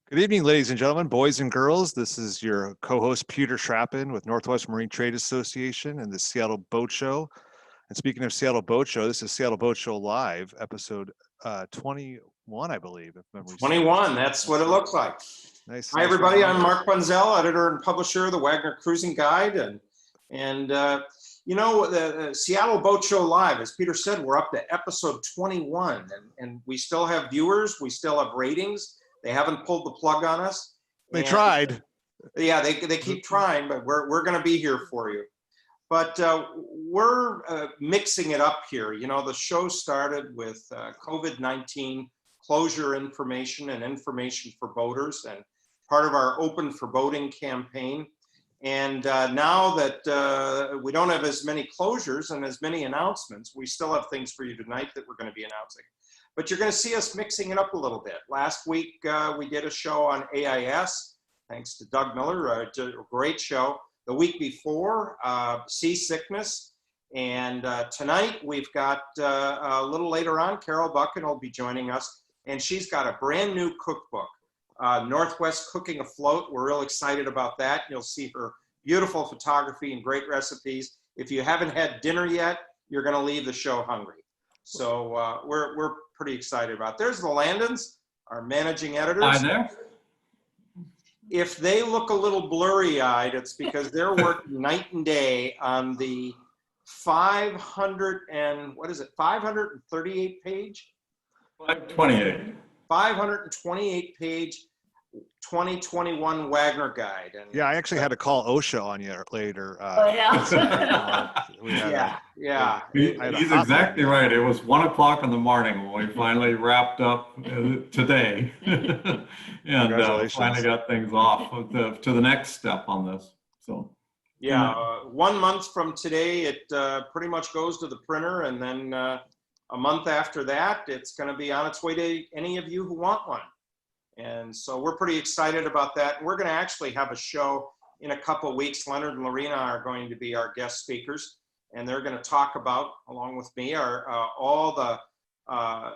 Good evening, ladies and gentlemen, boys and girls. This is your co-host Peter Schrappen with Northwest Marine Trade Association and the Seattle Boat Show. And speaking of Seattle Boat Show, this is Seattle Boat Show Live, episode 21, I believe. If memory 21, serves. that's what it looks like. Nice. Hi, everybody. I'm Mark Bunzel, editor and publisher of the Wagner Cruising Guide. And the Seattle Boat Show Live, as Peter said, we're up to episode 21. And we still have viewers. We still have ratings. They haven't pulled the plug on us. They tried. Yeah, they keep trying, but we're going to be here for you. But we're mixing it up here. You know, the show started with COVID-19 closure information and information for boaters and part of our Open for Boating campaign. And now that we don't have as many closures and as many announcements, we still have things for you tonight that we're going to be announcing. But you're going to see us mixing it up a little bit. Last week, we did a show on AIS, thanks to Doug Miller, a great show. The week before, seasickness. And tonight, we've got, a little later on, Carol Buchan will be joining us. And she's got a brand new cookbook, Northwest Cooking Afloat. We're real excited about that. You'll see her beautiful photography and great recipes. If you haven't had dinner yet, you're going to leave the show hungry. So we're pretty excited about it. There's the Landons, our managing editors. Hi there. If they look a little blurry-eyed, it's because they're working night and day on the 538 page? 528. 528 page 2021 Wagner Guide. And yeah, I actually had to call OSHA on you later. Yeah. He's exactly right. It was 1 o'clock in the morning when we finally wrapped up today. And finally got things off to the next step on this. So. Yeah, 1 month from today, it pretty much goes to the printer. And then a month after that, it's going to be on its way to any of you who want one. And so we're pretty excited about that. We're going to actually have a show in a couple of weeks. Leonard and Lorena are going to be our guest speakers, and they're going to talk about, along with me, all the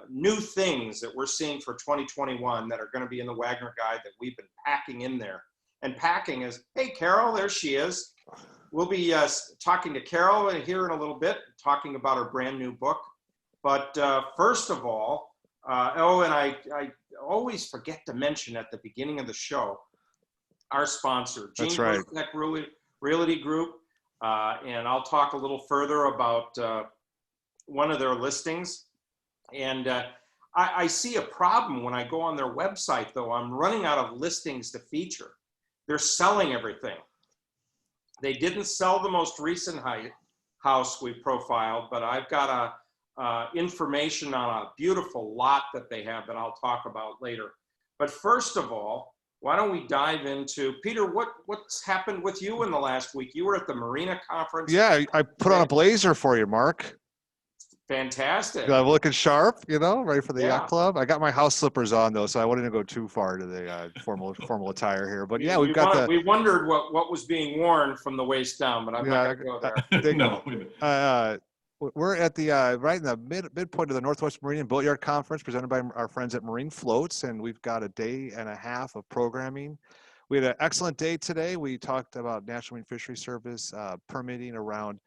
new things that we're seeing for 2021 that are going to be in the Wagner Guide that we've been packing in there. And packing is, hey, Carol, there she is. We'll be talking to Carol here in a little bit, talking about her brand new book. But first of all, and I always forget to mention at the beginning of the show, our sponsor, That's right. Realty Group. And I'll talk a little further about one of their listings. And I see a problem when I go on their website, though. I'm running out of listings to feature. They're selling everything. They didn't sell the most recent house we profiled, but I've got information on a beautiful lot that they have that I'll talk about later. But first of all, why don't we dive into, Peter, what's happened with you in the last week? You were at the Marina conference. Yeah, I put on a blazer for you, Mark. Fantastic. I'm looking sharp, ready for the yacht club. I got my house slippers on though, so I wouldn't go too far to the formal attire here. But yeah, we wondered what was being worn from the waist down, but I'm not going to go there. No. We're at the right in the midpoint of the Northwest Marine and Boatyard Conference presented by our friends at Marine Floats, and we've got a day and a half of programming. We had an excellent day today. We talked about National Marine Fisheries Service permitting around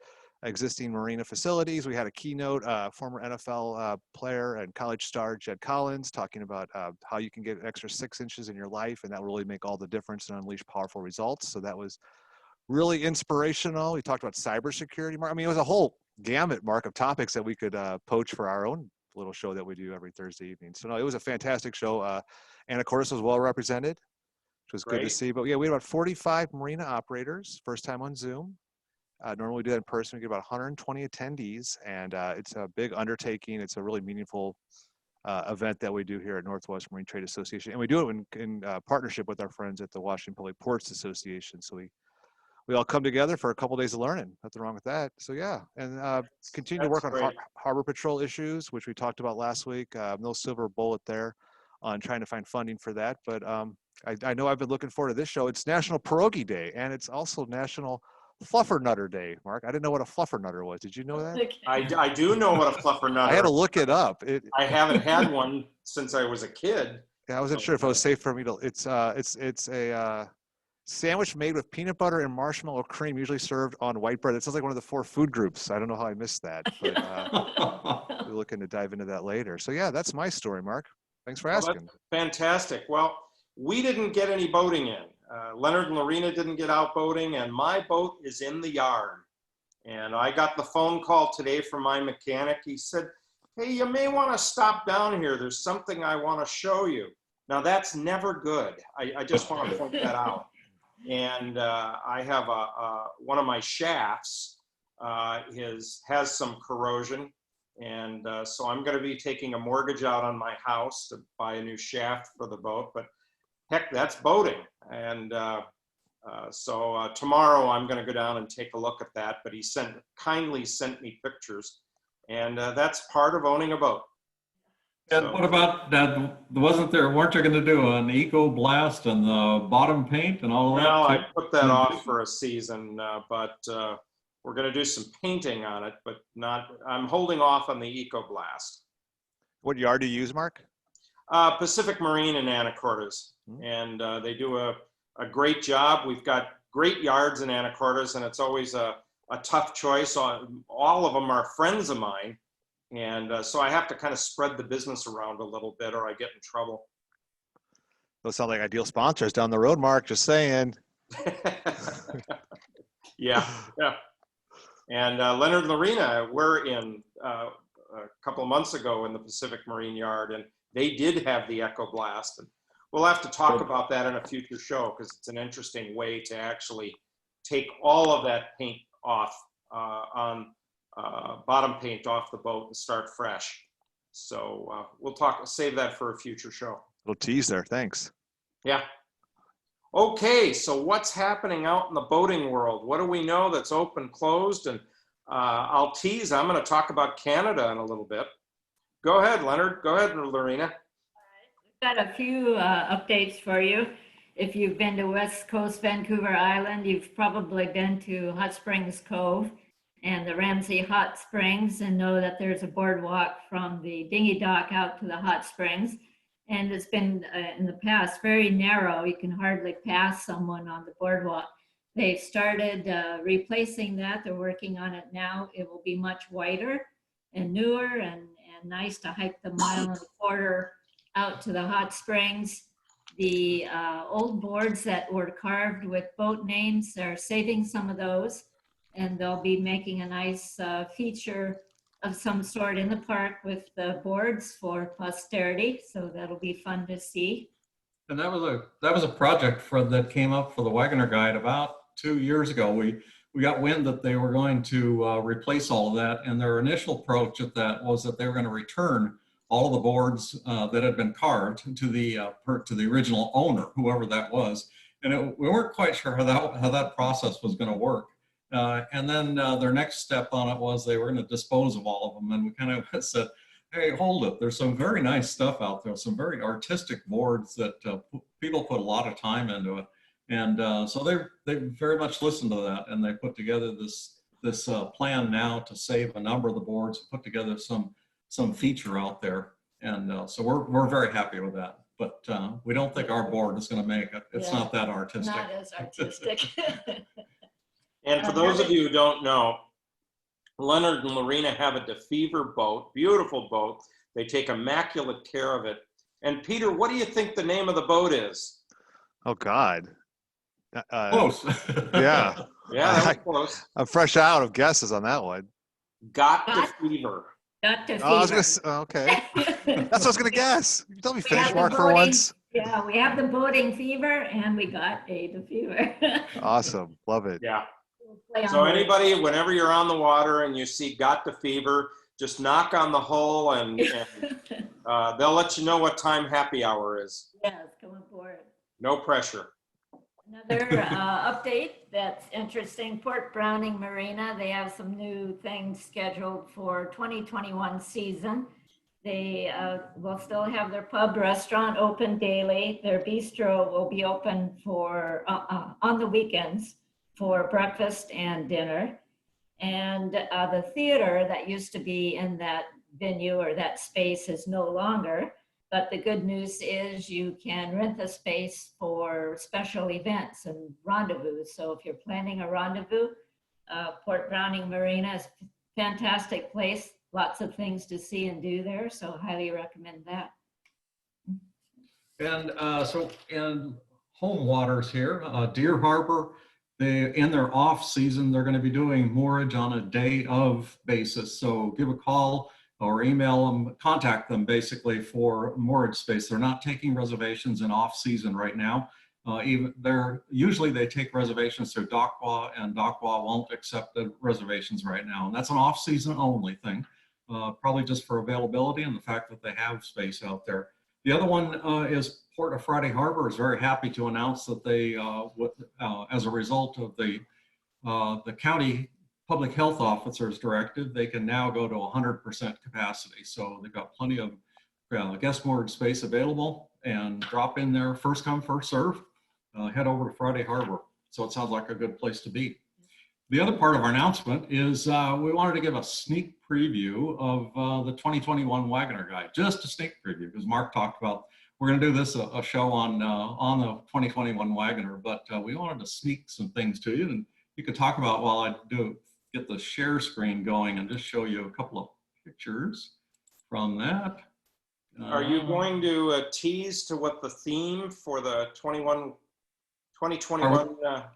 existing marina facilities. We had a keynote, former NFL player and college star Jed Collins talking about how you can get an extra 6 inches in your life, and that will really make all the difference and unleash powerful results. So that was really inspirational. We talked about cybersecurity. I mean, it was a whole gamut, Mark, of topics that we could poach for our own little show that we do every Thursday evening. So no, it was a fantastic show. Anna Cordes was well represented, which was good to see. But yeah, we had about 45 marina operators, first time on Zoom. Normally we do that in person. We get about 120 attendees, and it's a big undertaking. It's a really meaningful event that we do here at Northwest Marine Trade Association. And we do it in partnership with our friends at the Washington Public Ports Association. So we all come together for a couple of days of learning. Nothing wrong with that. So yeah, and continue to work on harbor patrol issues, which we talked about last week. No silver bullet there on trying to find funding for that. But I know I've been looking forward to this show. It's National Pierogi Day, and it's also National Fluffernutter Day, Mark. I didn't know what a fluffernutter was. Did you know that? I do know what a fluffernutter is. I had to look it up. I haven't had one since I was a kid. Yeah, I wasn't sure if it was safe for me to. It's a sandwich made with peanut butter and marshmallow cream, usually served on white bread. It sounds like one of the 4 food groups. I don't know how I missed that, but we're looking to dive into that later. So yeah, that's my story, Mark. Thanks for Well, asking. that's fantastic. Well, we didn't get any boating in. Leonard and Lorena didn't get out boating, and my boat is in the yard. And I got the phone call today from my mechanic. He said, hey, you may want to stop down here. There's something I want to show you. Now, that's never good. I just want to point that out. And I have one of my shafts has some corrosion. And so I'm going to be taking a mortgage out on my house to buy a new shaft for the boat. But heck, that's boating. And so tomorrow I'm going to go down and take a look at that. But he kindly sent me pictures. And that's part of owning a boat. And what about that? Weren't you going to do an eco blast and the bottom paint and all of that? Well, I put that off for a season, but we're going to do some painting on it, but I'm holding off on the eco blast. What yard do you use, Mark? Pacific Marine in Anacortes, and they do a great job. We've got great yards in Anacortes, and it's always a tough choice. All of them are friends of mine. And so I have to kind of spread the business around a little bit or I get in trouble. Those sound like ideal sponsors down the road, Mark, just saying. Yeah. And Leonard and Lorena were in a couple of months ago in the Pacific Marine Yard, and they did have the Echo Blast. And we'll have to talk about that in a future show because it's an interesting way to actually take all of that paint off bottom paint off the boat and start fresh. So we'll save that for a future show. Little tease there, thanks. Yeah. Okay, so what's happening out in the boating world? What do we know that's open, closed? And I'll tease, I'm going to talk about Canada in a little bit. Go ahead, Leonard. Go ahead, Lorena. We've got a few updates for you. If you've been to West Coast Vancouver Island, you've probably been to Hot Springs Cove and the Ramsey Hot Springs and know that there's a boardwalk from the dinghy dock out to the hot springs. And it's been in the past very narrow. You can hardly pass someone on the boardwalk. They've started replacing that. They're working on it now. It will be much wider and newer and nice to hike the 1.25 miles out to the hot springs. The old boards that were carved with boat names, they're saving some of those. And they'll be making a nice feature of some sort in the park with the boards for posterity. So that'll be fun to see. And that was a project that came up for the Wagoner Guide about 2 years ago. We got wind that they were going to replace all of that, and their initial approach at that was that they were going to return all of the boards that had been carved to the original owner, whoever that was. And we weren't quite sure how that process was going to work. And then their next step on it was they were going to dispose of all of them. And we kind of said, hey, hold it. There's some very nice stuff out there, some very artistic boards that people put a lot of time into it. And so they very much listened to that, and they put together this plan now to save a number of the boards, put together some feature out there. And so we're very happy with that. But we don't think our board is going to make it. It's not that artistic. Not as artistic. And for those of you who don't know, Leonard and Lorena have a DeFever boat, beautiful boat. They take immaculate care of it. And Peter, what do you think the name of the boat is? Oh, God. Close. Yeah. Yeah, that was close. I'm fresh out of guesses on that one. Got DeFever. Got to Oh, I was gonna say, okay. That's what I was going to guess. You tell me finish, Mark, for once. Yeah, we have the boating fever and we got a fever. Awesome. Love it. Yeah. So anybody, whenever you're on the water and you see got DeFever, just knock on the hull and they'll let you know what time happy hour is. Yes, come aboard. No pressure. Another update that's interesting, Port Browning Marina, they have some new things scheduled for 2021 season. They will still have their pub restaurant open daily. Their bistro will be open for on the weekends for breakfast and dinner. And the theater that used to be in that venue or that space is no longer, But the good news is you can rent the space for special events and rendezvous. So if you're planning a rendezvous, Port Browning Marina is a fantastic place. Lots of things to see and do there. So highly recommend that. And so in home waters here, Deer Harbor, in their off season, they're going to be doing moorage on a day of basis. So give a call or email them, contact them basically for moorage space. They're not taking reservations in off season right now. Usually they take reservations through Docwa, and Docwa won't accept the reservations right now. And that's an off season only thing, probably just for availability and the fact that they have space out there. The other one is Port of Friday Harbor is very happy to announce that they, as a result of the county public health officer's directive, they can now go to 100% capacity. So they've got plenty of guest moorage space available, and drop in there, first come, first serve, head over to Friday Harbor. So it sounds like a good place to be. The other part of our announcement is we wanted to give a sneak preview of the 2021 Wagoner Guide, just a sneak preview, because Mark talked about, we're going to do this a show on the 2021 Wagoner, but we wanted to sneak some things to you, and you could talk about while I get the share screen going and just show you a couple of pictures from that. Are you going to tease to what the theme for the 2021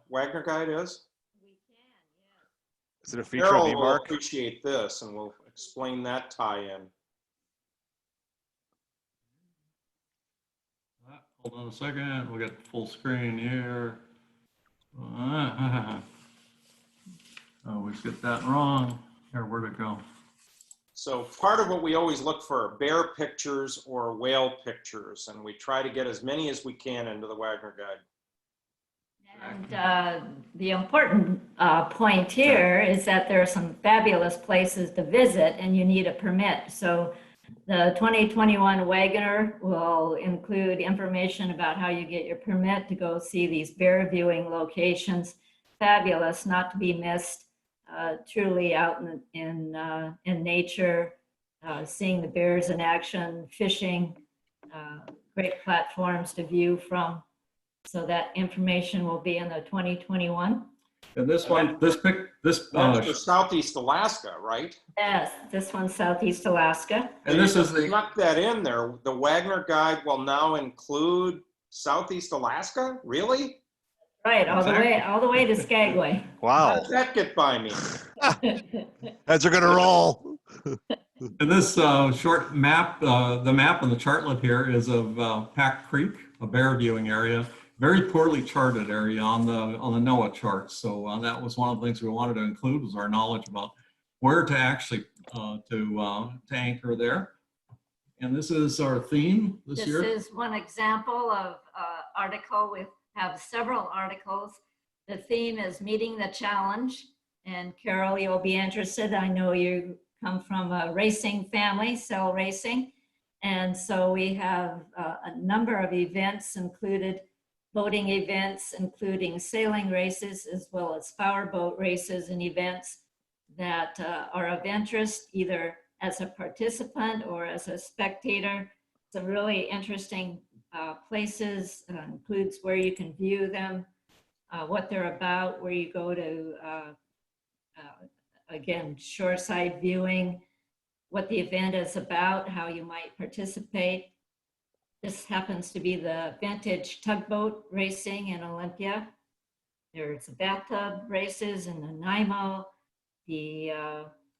Wagner Guide is? We can, yeah. Is it a feature Carol of you, will Mark? appreciate this, and we'll explain that tie-in. Hold on a second, we'll get full screen here. Oh, we get that wrong. Here, where'd it go? So part of what we always look for are bear pictures or whale pictures, and we try to get as many as we can into the Wagner Guide. And the important point here is that there are some fabulous places to visit, and you need a permit. So the 2021 Wagoner will include information about how you get your permit to go see these bear viewing locations. Fabulous, not to be missed. Truly out in nature, seeing the bears in action, fishing, great platforms to view from. So that information will be in the 2021. And this one, That's for Southeast Alaska, right? Yes, this one's Southeast Alaska. and this is the, Snuck that in there. The Wagner Guide will now include Southeast Alaska? Really? Right, all the way to Skagway. Wow. How did that get by me? Heads are gonna roll. and this short map, the map on the chartlet here is of Pack Creek, a bear viewing area. Very poorly charted area on the NOAA chart. So that was one of the things we wanted to include, was our knowledge about where to actually to anchor there. And this is our theme this year. This is one example of article. We have several articles. The theme is meeting the challenge. And Carol, you'll be interested. I know you come from a racing family, cell racing. And so we have a number of events included, boating events, including sailing races, as well as powerboat races and events that are of interest, either as a participant or as a spectator. Some really interesting places, includes where you can view them, what they're about, where you go to, again, shoreside viewing, what the event is about, how you might participate. This happens to be the vintage tugboat racing in Olympia. There's the bathtub races in Nanaimo, the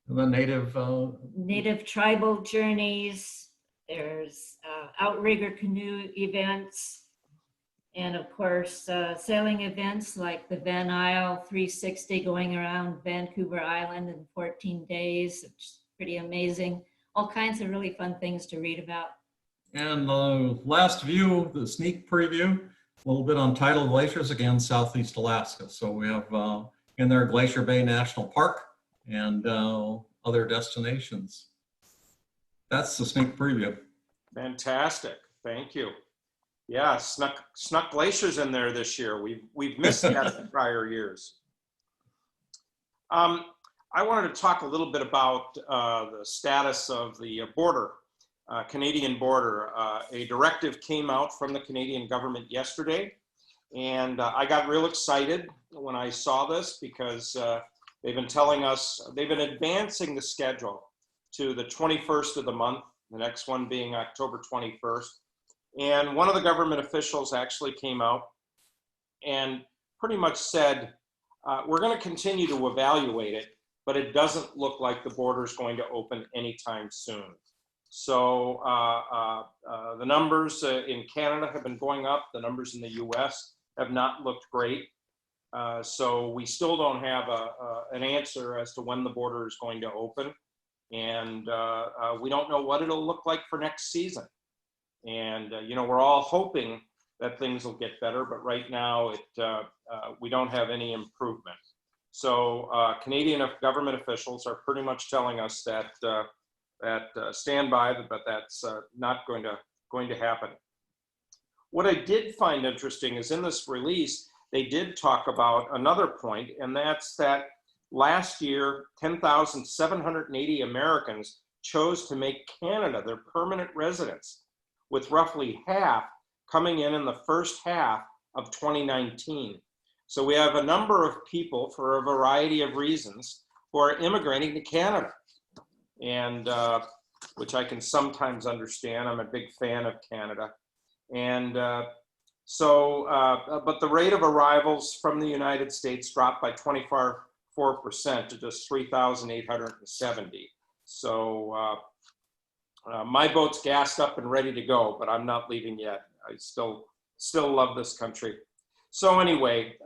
native tribal journeys. There's outrigger canoe events, and of course sailing events like the Van Isle 360 going around Vancouver Island in 14 days, which is pretty amazing. All kinds of really fun things to read about. And the last view, the sneak preview, a little bit on tidal glaciers, again, Southeast Alaska. So we have in there Glacier Bay National Park and other destinations. That's the sneak preview. Fantastic. Thank you. Yeah, snuck glaciers in there this year. We've missed that in prior years. I wanted to talk a little bit about the status of the border. Canadian border. A directive came out from the Canadian government yesterday, and I got real excited when I saw this because they've been telling us, they've been advancing the schedule to the 21st of the month, the next one being October 21st. And one of the government officials actually came out and pretty much said, we're going to continue to evaluate it, but it doesn't look like the border is going to open anytime soon. So the numbers in Canada have been going up. The numbers in the US have not looked great. So we still don't have an answer as to when the border is going to open. And we don't know what it'll look like for next season. And, you know, we're all hoping that things will get better, but right now we don't have any improvement. So Canadian government officials are pretty much telling us that stand by, but that's not going to happen. What I did find interesting is in this release, they did talk about another point, and that's that last year, 10,780 Americans chose to make Canada their permanent residence, with roughly half coming in the first half of 2019. So we have a number of people, for a variety of reasons, who are immigrating to Canada, and which I can sometimes understand. I'm a big fan of Canada. And but the rate of arrivals from the United States dropped by 24% to just 3,870. So my boat's gassed up and ready to go, but I'm not leaving yet. I still love this country. So anyway,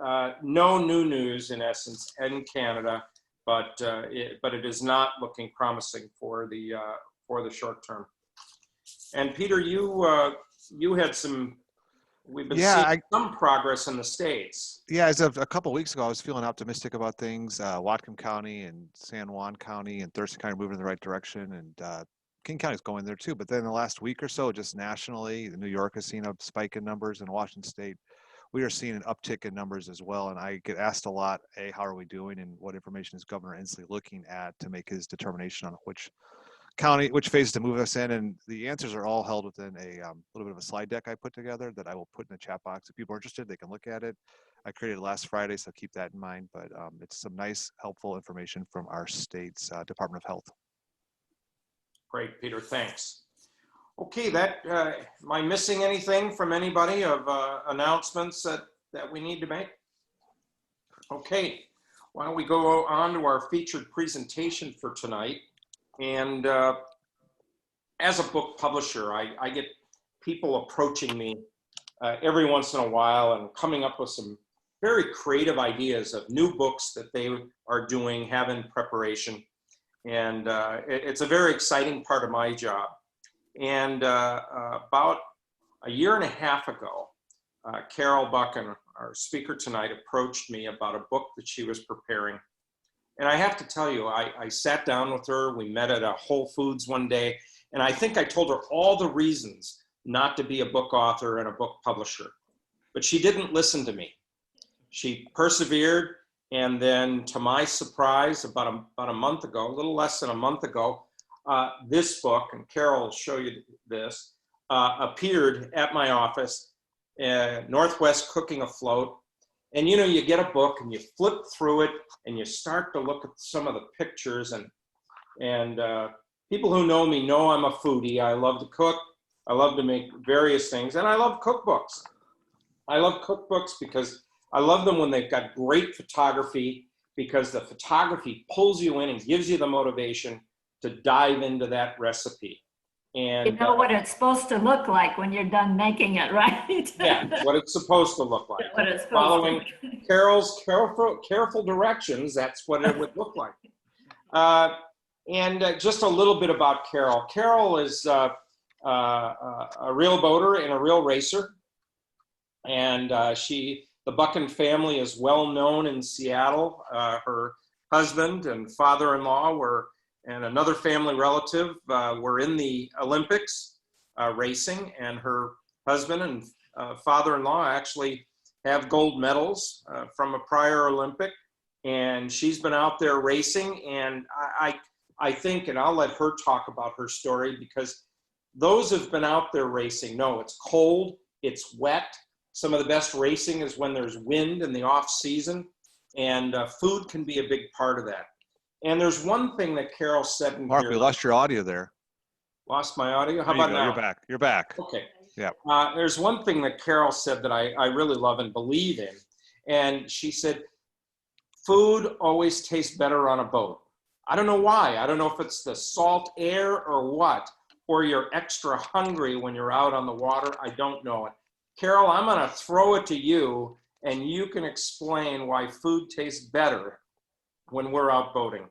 no new news in essence in Canada, but it is not looking promising for the short term. And Peter, you had some. We've been seeing some progress in the States. Yeah, as of a couple of weeks ago, I was feeling optimistic about things. Whatcom County and San Juan County and Thurston County are moving in the right direction, and King County's going there too. But then the last week or so, just nationally, New York has seen a spike in numbers, and Washington State, we are seeing an uptick in numbers as well. And I get asked a lot, how are we doing, and what information is Governor Inslee looking at to make his determination on which phase to move us in? And the answers are all held within a little bit of a slide deck I put together that I will put in the chat box. If people are interested, they can look at it. I created it last Friday, so keep that in mind. But it's some nice, helpful information from our state's Department of Health. Great, Peter, thanks. Okay, am I missing anything from anybody of announcements that we need to make? Okay, why don't we go on to our featured presentation for tonight. And as a book publisher, I get people approaching me every once in a while and coming up with some very creative ideas of new books that they are doing, have in preparation. And it's a very exciting part of my job. And about a year and a half ago, Carol Buchan, our speaker tonight, approached me about a book that she was preparing. And I have to tell you, I sat down with her, we met at a Whole Foods one day, and I think I told her all the reasons not to be a book author and a book publisher. But she didn't listen to me. She persevered, and then to my surprise, about a month ago, a little less than a month ago, this book, and Carol will show you this, appeared at my office, Northwest Cooking Afloat. And you know, you get a book and you flip through it and you start to look at some of the pictures, and people who know me know I'm a foodie. I love to cook. I love to make various things, and I love cookbooks. I love cookbooks because I love them when they've got great photography, because the photography pulls you in and gives you the motivation to dive into that recipe. And you know what it's supposed to look like when you're done making it, right? Yeah, what it's supposed to look like. What it's Following Carol's careful directions, that's what it would look like. And just a little bit about Carol. Carol is a real boater and a real racer. And the Buchan family is well known in Seattle. Her husband and father-in-law and another family relative were in the Olympics racing, and her husband and father-in-law actually have gold medals from a prior Olympic, and she's been out there racing. And I think, and I'll let her talk about her story, because those who've been out there racing know it's cold, it's wet. Some of the best racing is when there's wind in the off season, and food can be a big part of that. And there's one thing that Carol said in Mark, here. we lost your audio there. Lost my audio? How There you about go. now? You're back. You're back. Okay. Yeah. There's one thing that Carol said that I really love and believe in. And she said, food always tastes better on a boat. I don't know why. I don't know if it's the salt air or what, or you're extra hungry when you're out on the water. I don't know it. Carol, I'm going to throw it to you, and you can explain why food tastes better when we're out boating.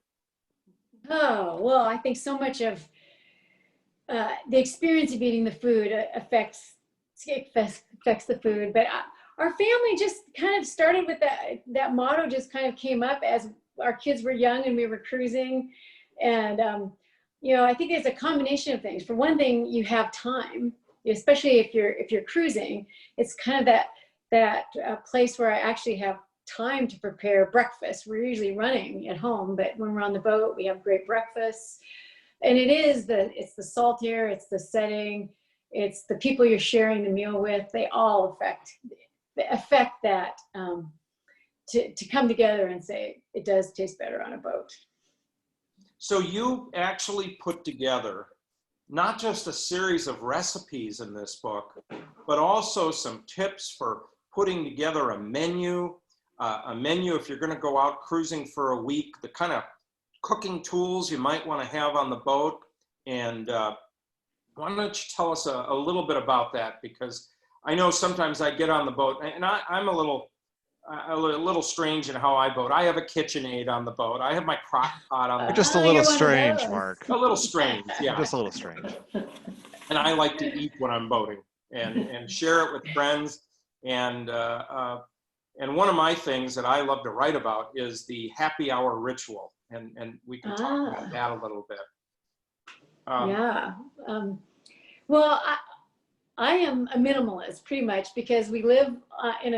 Oh, well, I think so much of the experience of eating the food affects the food. But our family just kind of started with that motto, just kind of came up as our kids were young and we were cruising. And, I think there's a combination of things. For one thing, you have time, especially if you're cruising. It's kind of that place where I actually have time to prepare breakfast. We're usually running at home, but when we're on the boat, we have great breakfasts. And it's the salt air, it's the setting, it's the people you're sharing the meal with. They all affect that to come together and say it does taste better on a boat. So you actually put together not just a series of recipes in this book, but also some tips for putting together a menu if you're going to go out cruising for a week, the kind of cooking tools you might want to have on the boat. And why don't you tell us a little bit about that? Because I know sometimes I get on the boat, and I'm a little strange in how I boat. I have a KitchenAid on the boat. I have my crock pot on the boat. Just a little strange, Mark. A little strange, yeah. Just a little strange. And I like to eat when I'm boating and share it with friends. And one of my things that I love to write about is the happy hour ritual. And we can talk about that a little bit. Well, I am a minimalist pretty much because we live in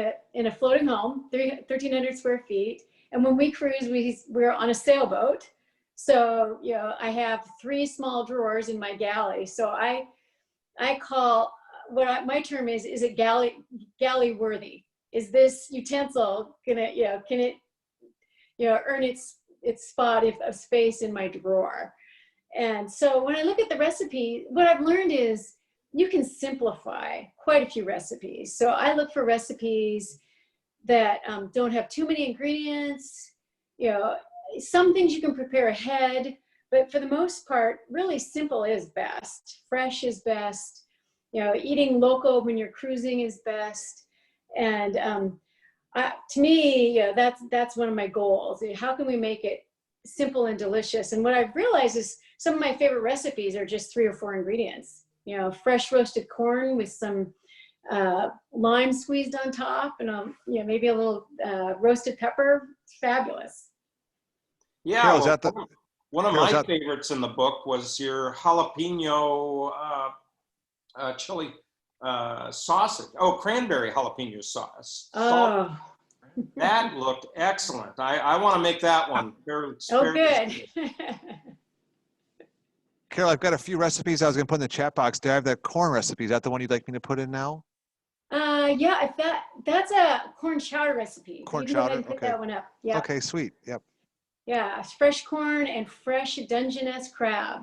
a floating home, 1,300 square feet. And when we cruise, we're on a sailboat. So, I have 3 small drawers in my galley. So I call my term is it galley worthy? Is this utensil can it earn its spot of space in my drawer? And so when I look at the recipe, what I've learned is you can simplify quite a few recipes. So I look for recipes that don't have too many ingredients. Some things you can prepare ahead, but for the most part, really simple is best. Fresh is best. Eating local when you're cruising is best. And to me, that's one of my goals. How can we make it simple and delicious? And what I've realized is some of my favorite recipes are just 3 or 4 ingredients. Fresh roasted corn with some lime squeezed on top, and maybe a little roasted pepper. It's fabulous. Yeah, Carol, one of my favorites in the book was your jalapeno chili sausage. Oh, cranberry jalapeno sauce. Oh, that looked excellent. I want to make that one. Good. Carol, I've got a few recipes I was going to put in the chat box. Do I have that corn recipe? Is that the one you'd like me to put in now? Yeah, that's a corn chowder recipe. Corn you can chowder, pick okay. that one up. Yeah. Okay, sweet. Yep. Yeah, it's fresh corn and fresh Dungeness crab.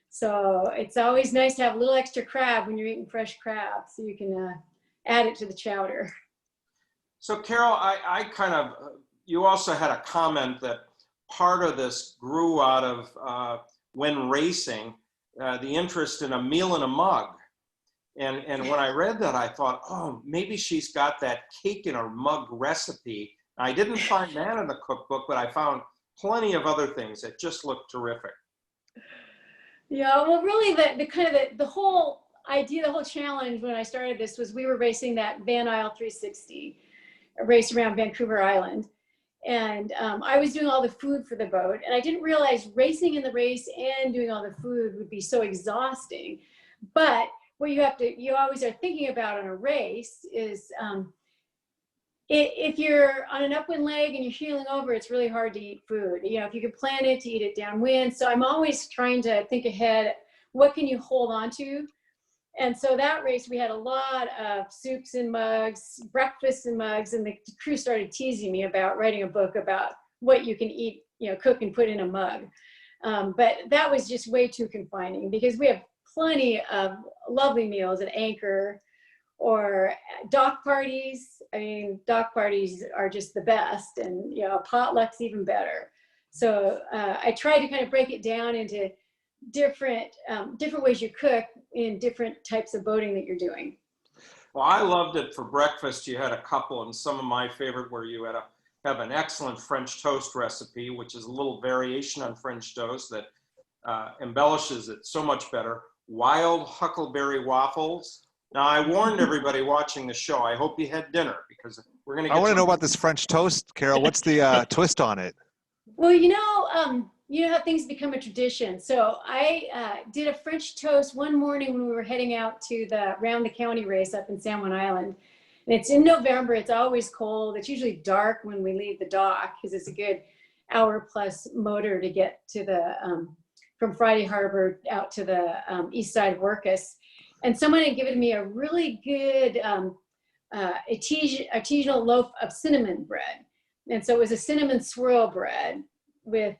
So it's always nice to have a little extra crab when you're eating fresh crab, so you can add it to the chowder. So Carol, you also had a comment that part of this grew out of when racing, the interest in a meal in a mug. And when I read that, I thought, oh, maybe she's got that cake in a mug recipe. I didn't find that in the cookbook, but I found plenty of other things that just looked terrific. Yeah, well, really, the whole idea, the whole challenge when I started this was we were racing that Van Isle 360, a race around Vancouver Island. And I was doing all the food for the boat, and I didn't realize racing in the race and doing all the food would be so exhausting. But what you always are thinking about on a race is if you're on an upwind leg and you're heeling over, it's really hard to eat food. If you can plan it to eat it downwind. So I'm always trying to think ahead. what can you hold on to? And so that race, we had a lot of soups and mugs, breakfasts and mugs, and the crew started teasing me about writing a book about what you can eat, cook and put in a mug. But that was just way too confining, because we have plenty of lovely meals at Anchor or dock parties. I mean, dock parties are just the best, and potluck's even better. So I tried to kind of break it down into different ways you cook in different types of boating that you're doing. Well, I loved it for breakfast. You had a couple, and some of my favorite were you have an excellent French toast recipe, which is a little variation on French toast that embellishes it so much better. Wild huckleberry waffles. Now, I warned everybody watching the show, I hope you had dinner, because we're going to get I want to know about this French toast, Carol. What's the twist on it? Well, you know how things become a tradition. So I did a French toast one morning when we were heading out to the Round the County race up in San Juan Island. And it's in November. It's always cold. It's usually dark when we leave the dock, because it's a good hour plus motor to get to the from Friday Harbor out to the east side of Orcas. And someone had given me a really good artisanal loaf of cinnamon bread. And so it was a cinnamon swirl bread with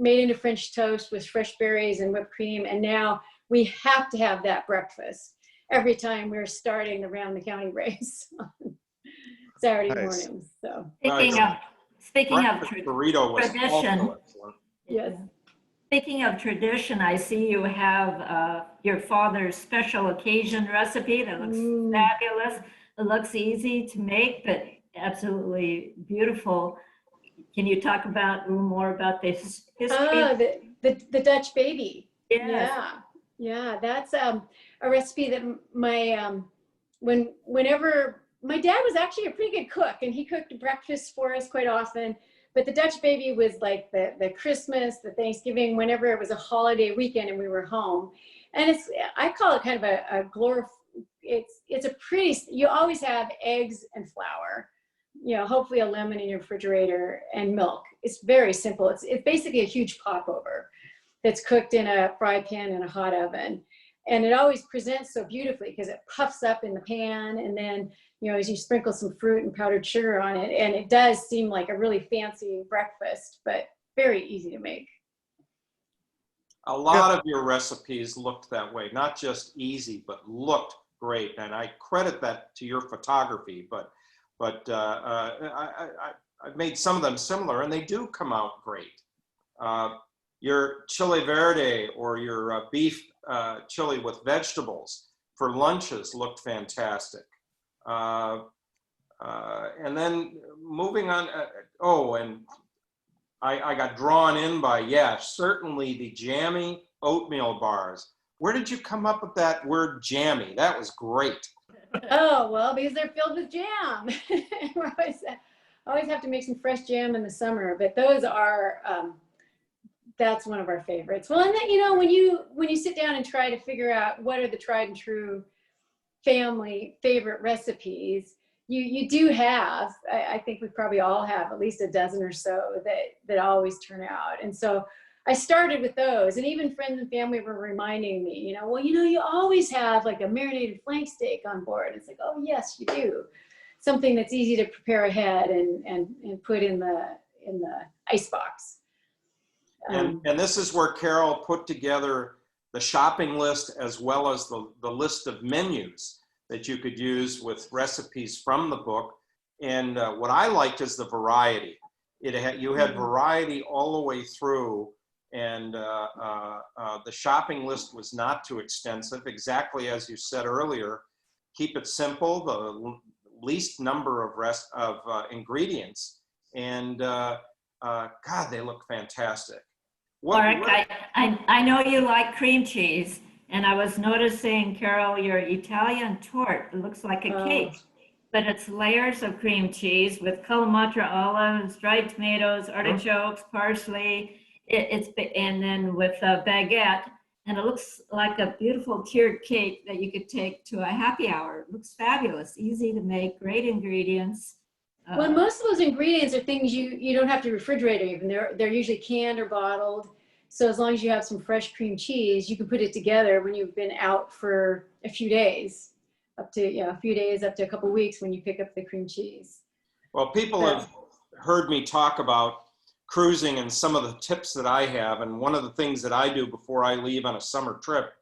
made into French toast with fresh berries and whipped cream. And now we have to have that breakfast every time we're starting the Round the County race on Saturday mornings. So speaking of burrito was tradition, yes. Speaking of tradition, I see you have your father's special occasion recipe that looks fabulous. It looks easy to make, but absolutely beautiful. Can you talk a little more about this history? Oh, the Dutch baby. Yes. Yeah. That's a recipe that whenever my dad was actually a pretty good cook, and he cooked breakfast for us quite often. But the Dutch baby was like the Christmas, the Thanksgiving, whenever it was a holiday weekend and we were home. And I call it kind of a it's a pretty, you always have eggs and flour, hopefully a lemon in your refrigerator, and milk. It's very simple. It's basically a huge popover that's cooked in a fry pan in a hot oven. And it always presents so beautifully because it puffs up in the pan, and then as you sprinkle some fruit and powdered sugar on it, and it does seem like a really fancy breakfast, but very easy to make. A lot of your recipes looked that way, not just easy, but looked great. And I credit that to your photography, but I've made some of them similar, and they do come out great. Your chili verde or your beef chili with vegetables for lunches looked fantastic. And then moving on, and I got drawn in by, certainly the jammy oatmeal bars. Where did you come up with that word jammy? That was great. Oh, well, because they're filled with jam. We're always have to make some fresh jam in the summer, but those are, that's one of our favorites. Well, and then, when you sit down and try to figure out what are the tried and true family favorite recipes, you do have, I think we probably all have at least a dozen or so that always turn out. And so I started with those, and even friends and family were reminding me, you always have like a marinated flank steak on board. It's like, oh yes, you do. Something that's easy to prepare ahead and put in the icebox. And this is where Carol put together the shopping list as well as the list of menus that you could use with recipes from the book. And what I liked is the variety. You had variety all the way through, and the shopping list was not too extensive. Exactly as you said earlier, keep it simple, the least number of ingredients, and God, they look fantastic. Mark, I know you like cream cheese, and I was noticing, Carol, your Italian torte, it looks like a cake, but it's layers of cream cheese with Kalamata olives, dried tomatoes, artichokes, parsley, and then with a baguette, and it looks like a beautiful tiered cake that you could take to a happy hour. It looks fabulous, easy to make, great ingredients. Well, most of those ingredients are things you don't have to refrigerate even. They're usually canned or bottled. So as long as you have some fresh cream cheese, you can put it together when you've been out for a few days, up to, a few days, up to a couple weeks when you pick up the cream cheese. Well, people have heard me talk about cruising and some of the tips that I have. And one of the things that I do before I leave on a summer trip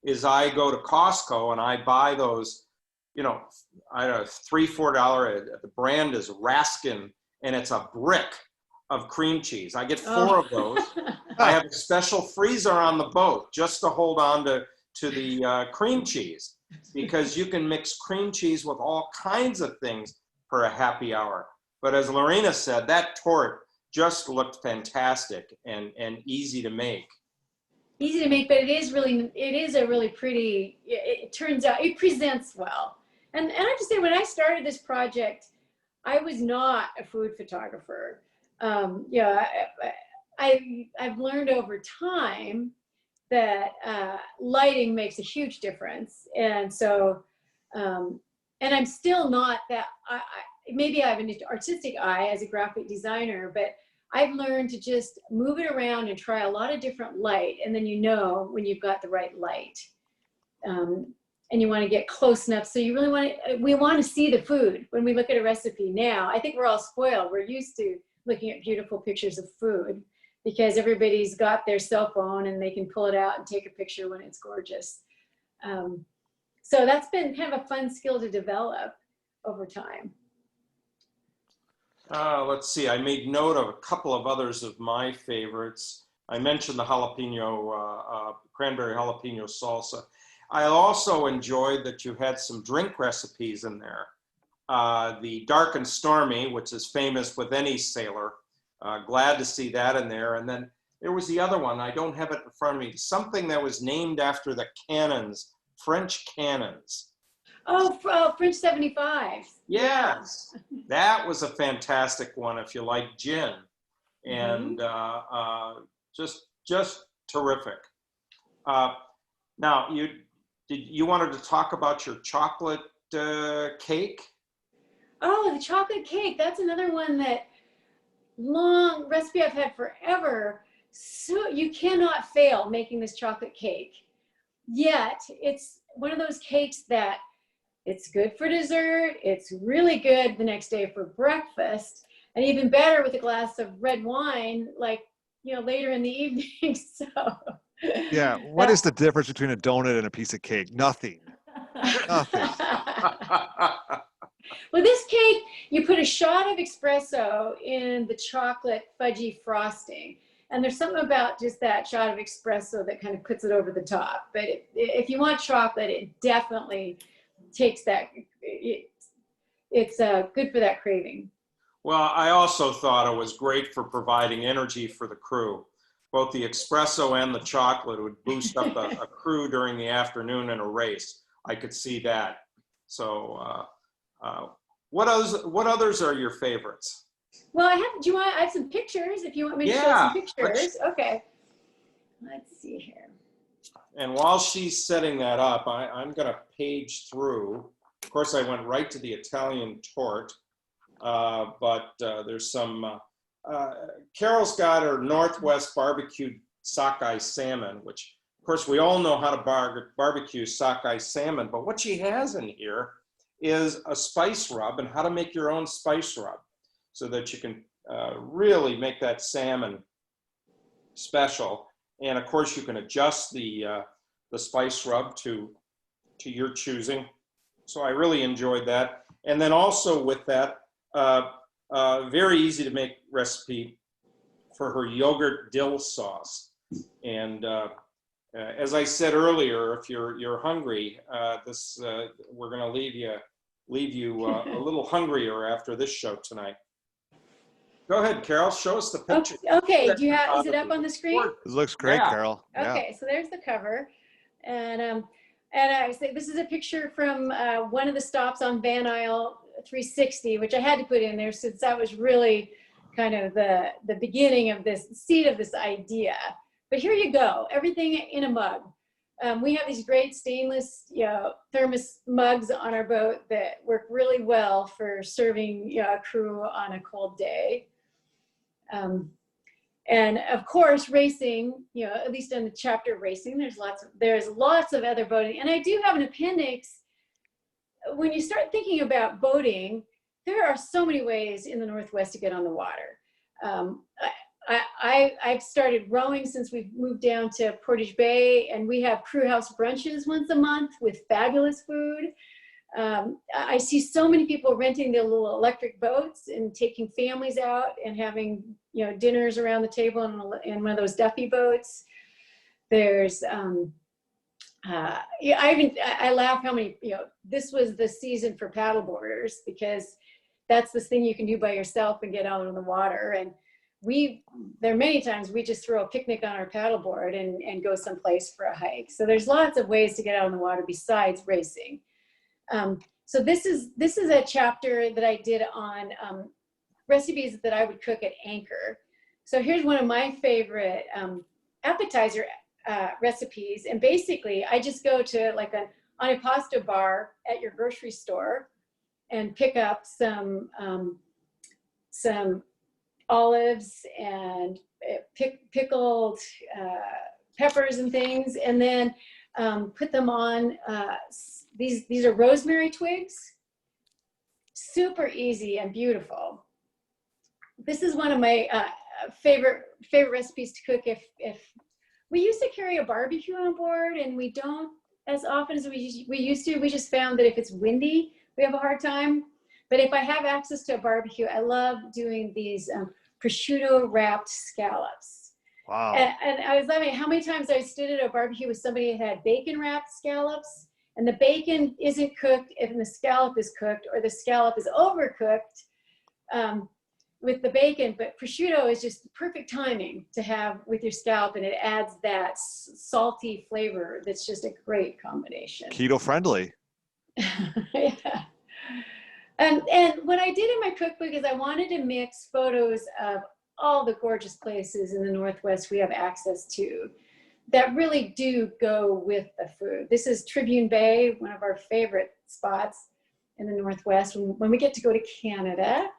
is I go to Costco and I buy those, I don't know, $3, $4, the brand is Raskin, and it's a brick of cream cheese. I get 4 of those. I have a special freezer on the boat just to hold on to the cream cheese, because you can mix cream cheese with all kinds of things for a happy hour. But as Lorena said, that torte just looked fantastic and easy to make. Easy to make, but it is a really pretty, it turns out, it presents well. And I have to say, when I started this project, I was not a food photographer. I've learned over time that lighting makes a huge difference. And so, and I'm still not that, maybe I have an artistic eye as a graphic designer, but I've learned to just move it around and try a lot of different light. And then when you've got the right light. And you want to get close enough. So we want to see the food when we look at a recipe now. I think we're all spoiled. We're used to looking at beautiful pictures of food because everybody's got their cell phone and they can pull it out and take a picture when it's gorgeous. So that's been kind of a fun skill to develop over time. Let's see, I made note of a couple of others of my favorites. I mentioned the cranberry jalapeno salsa. I also enjoyed that you had some drink recipes in there. The Dark and Stormy, which is famous with any sailor. Glad to see that in there. And then there was the other one, I don't have it in front of me, something that was named after the cannons, French cannons. Oh, French 75. Yes, that was a fantastic one if you like gin. And just terrific. Now, you wanted to talk about your chocolate cake? Oh, the chocolate cake. That's another one that long recipe I've had forever. So you cannot fail making this chocolate cake. Yet it's one of those cakes that it's good for dessert. It's really good the next day for breakfast, and even better with a glass of red wine, like, later in the evening. So yeah, what is the difference between a donut and a piece of cake? Nothing. Nothing. Well, this cake, you put a shot of espresso in the chocolate fudgy frosting. And there's something about just that shot of espresso that kind of puts it over the top. But if you want chocolate, it definitely takes that. It's good for that craving. Well, I also thought it was great for providing energy for the crew. Both the espresso and the chocolate would boost up a crew during the afternoon in a race. I could see that. So what others are your favorites? Well, I have some pictures if you want me to show some pictures. Okay. Let's see here. And while she's setting that up, I'm going to page through. Of course, I went right to the Italian torte, but there's some, Carol's got her Northwest barbecued sockeye salmon, which of course we all know how to barbecue sockeye salmon, but what she has in here is a spice rub and how to make your own spice rub so that you can really make that salmon special. And of course you can adjust the spice rub to your choosing. So I really enjoyed that. And then also with that, very easy to make recipe for her yogurt dill sauce. And as I said earlier, if you're hungry, we're going to leave you a little hungrier after this show tonight. Go ahead, Carol. Show us the picture. Okay. Is it up on the screen? This looks great, Yeah. Carol. Okay, so there's the cover, and I say this is a picture from one of the stops on Van Isle 360, which I had to put in there since that was really kind of the beginning of this seed of this idea. But here you go, everything in a mug. We have these great stainless, thermos mugs on our boat that work really well for serving a crew on a cold day. And of course, racing, you know, at least in the chapter of racing, there's lots of other boating. And I do have an appendix. When you start thinking about boating, there are so many ways in the Northwest to get on the water. I've started rowing since we've moved down to Portage Bay, and we have crew house brunches once a month with fabulous food. I see so many people renting their little electric boats and taking families out and having, you know, dinners around the table in one of those Duffy boats. There's, I laugh how many, you know, this was the season for paddle boarders, because that's this thing you can do by yourself and get out on the water. And there are many times we just throw a picnic on our paddleboard and go someplace for a hike. So there's lots of ways to get out on the water besides racing. So this is a chapter that I did on recipes that I would cook at Anchor. So here's one of my favorite appetizer recipes. And basically I just go to like an antipasto bar at your grocery store and pick up some olives and pickled peppers and things, and then put them on, these are rosemary twigs. Super easy and beautiful. This is one of my favorite recipes to cook if we used to carry a barbecue on board, and we don't as often as we used to. We just found that if it's windy, we have a hard time. But if I have access to a barbecue, I love doing these prosciutto wrapped scallops. Wow. And I was laughing how many times I stood at a barbecue with somebody that had bacon wrapped scallops, and the bacon isn't cooked and the scallop is cooked, or the scallop is overcooked with the bacon. But prosciutto is just perfect timing to have with your scallop, and it adds that salty flavor that's just a great combination. Keto friendly. Yeah. And what I did in my cookbook is I wanted to mix photos of all the gorgeous places in the Northwest we have access to that really do go with the food. This is Tribune Bay, one of our favorite spots in the Northwest when we get to go to Canada.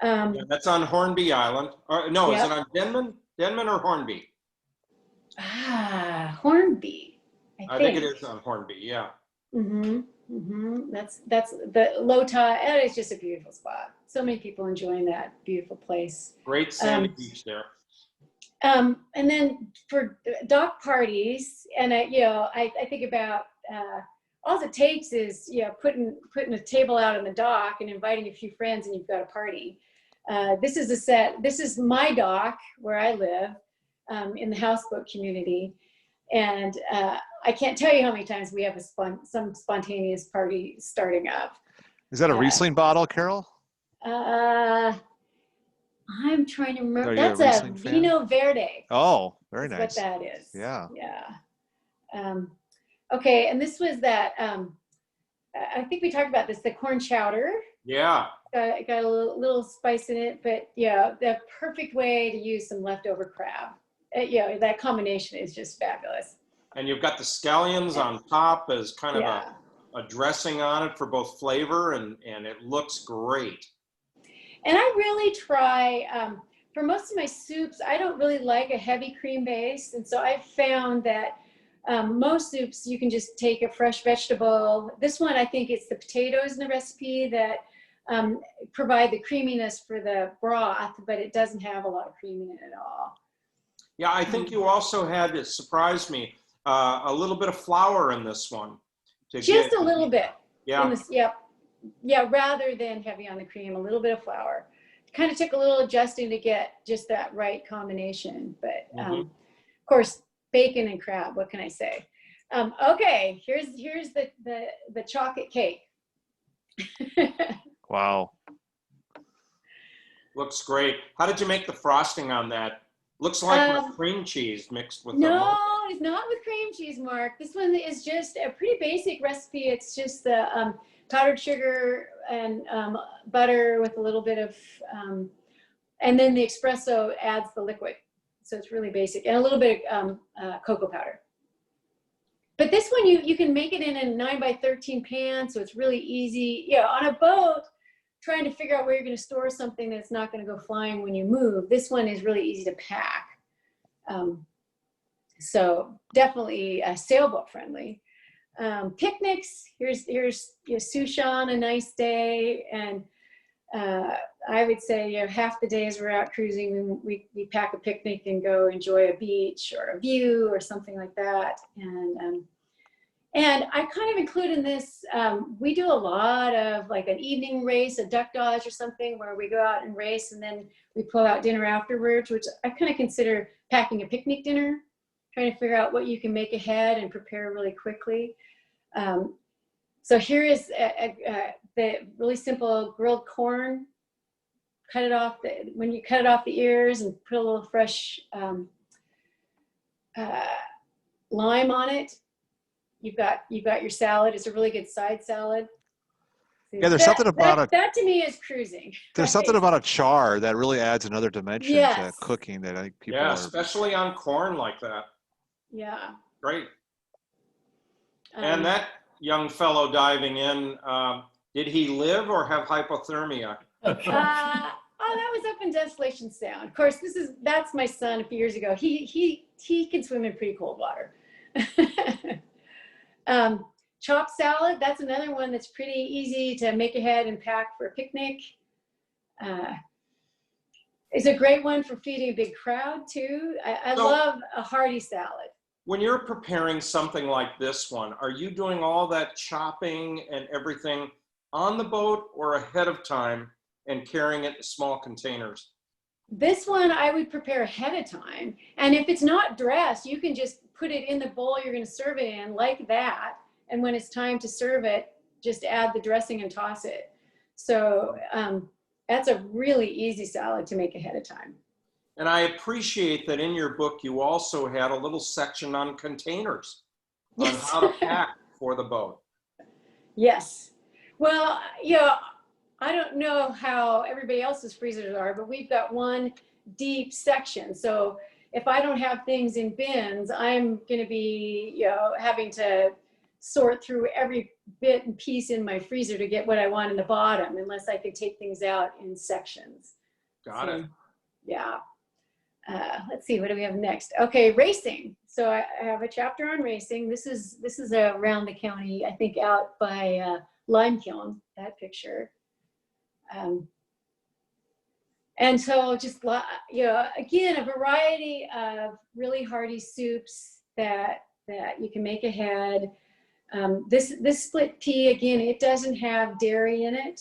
Yeah, that's on Hornby Island. Or, no, Yep. Is it on Denman? Denman or Hornby? Hornby. I think it is on Hornby, yeah. Mm-hmm. Mm-hmm. That's the low tide. It's just a beautiful spot. So many people enjoying that beautiful place. Great sandy beach there. And then for dock parties, and I think about all it takes is putting a table out on the dock and inviting a few friends, and you've got a party. This is a set. This is my dock where I live in the houseboat community, and I can't tell you how many times we have some spontaneous party starting up. Is that a Riesling bottle, Carol? I'm trying to remember. Are you That's a a Riesling fan? Vino Verde. Oh, very That's nice. what that is. Yeah. Yeah. Okay, and this was that. I think we talked about this. The corn chowder. Yeah. Got a little spice in it, but yeah, the perfect way to use some leftover crab. That combination is just fabulous. And you've got the scallions on top as kind of a dressing on it for both flavor, and it looks great. And I really try, for most of my soups, I don't really like a heavy cream base. And so I've found that most soups, you can just take a fresh vegetable. This one, I think it's the potatoes in the recipe that provide the creaminess for the broth, but it doesn't have a lot of cream in it at all. Yeah, I think you also had, it surprised me, a little bit of flour in this one. Just a little bit. Yeah. Yeah, rather than heavy on the cream, a little bit of flour. Kind of took a little adjusting to get just that right combination. But of course, bacon and crab, what can I say? Okay, here's the chocolate cake. Wow. Looks great. How did you make the frosting on that? Looks like with cream cheese mixed with No, it's not with cream cheese, Mark. This one is just a pretty basic recipe. It's just the powdered sugar and butter with a little bit of, and then the espresso adds the liquid. So it's really basic, and a little bit of cocoa powder. But this one, you can make it in a 9 by 13 pan, so it's really easy. Yeah, on a boat, trying to figure out where you're going to store something that's not going to go flying when you move, this one is really easy to pack. So definitely sailboat friendly. Picnics, here's your sushi on a nice day, and I would say half the days we're out cruising, we pack a picnic and go enjoy a beach or a view or something like that. And I kind of include in this, we do a lot of like an evening race, a duck dodge or something, where we go out and race and then we pull out dinner afterwards, which I kind of consider packing a picnic dinner, trying to figure out what you can make ahead and prepare really quickly. So here is the really simple grilled corn. Cut it off, when you cut it off the ears and put a little fresh lime on it, you've got your salad. It's a really good side salad. Yeah, there's something about that to me is cruising. There's something about a char that really adds another dimension to cooking that I think people are. Especially on corn like that. Yeah. Great. And that young fellow diving in, did he live or have hypothermia? Oh, that was up in Desolation Sound. Of course, that's my son a few years ago. He can swim in pretty cold water. Chopped salad, that's another one that's pretty easy to make ahead and pack for a picnic. It's a great one for feeding a big crowd too. I love a hearty salad. When you're preparing something like this one, are you doing all that chopping and everything on the boat or ahead of time and carrying it in small containers? This one I would prepare ahead of time. And if it's not dressed, you can just put it in the bowl you're going to serve it in like that. And when it's time to serve it, just add the dressing and toss it. So that's a really easy salad to make ahead of time. And I appreciate that in your book, you also had a little section on containers, on how to pack for the boat. Yes. Well, I don't know how everybody else's freezers are, but we've got one deep section. So if I don't have things in bins, I'm going to be, having to sort through every bit and piece in my freezer to get what I want in the bottom, unless I can take things out in sections. Got it. Yeah. Let's see, what do we have next? Okay, racing. So I have a chapter on racing. This is around the county, I think out by Limekiln, that picture. And so just, again, a variety of really hearty soups that you can make ahead. This split pea, again, it doesn't have dairy in it.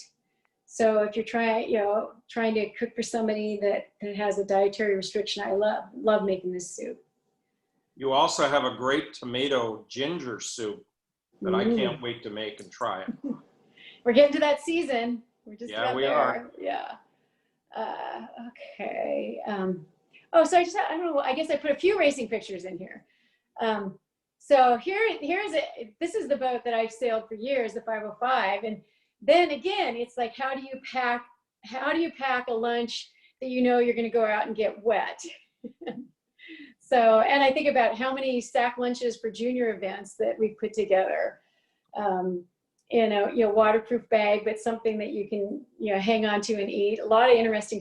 So if you're trying to cook for somebody that has a dietary restriction, I love making this soup. You also have a great tomato ginger soup that I can't wait to make and try it. We're getting to that season. We're just we are. Yeah. Okay. So I don't know. I guess I put a few racing pictures in here. So this is the boat that I've sailed for years, the 505, and then again, it's like, how do you pack a lunch that you're going to go out and get wet? So, and I think about how many stack lunches for junior events that we put together. Waterproof bag, but something that you can, hang on to and eat. A lot of interesting,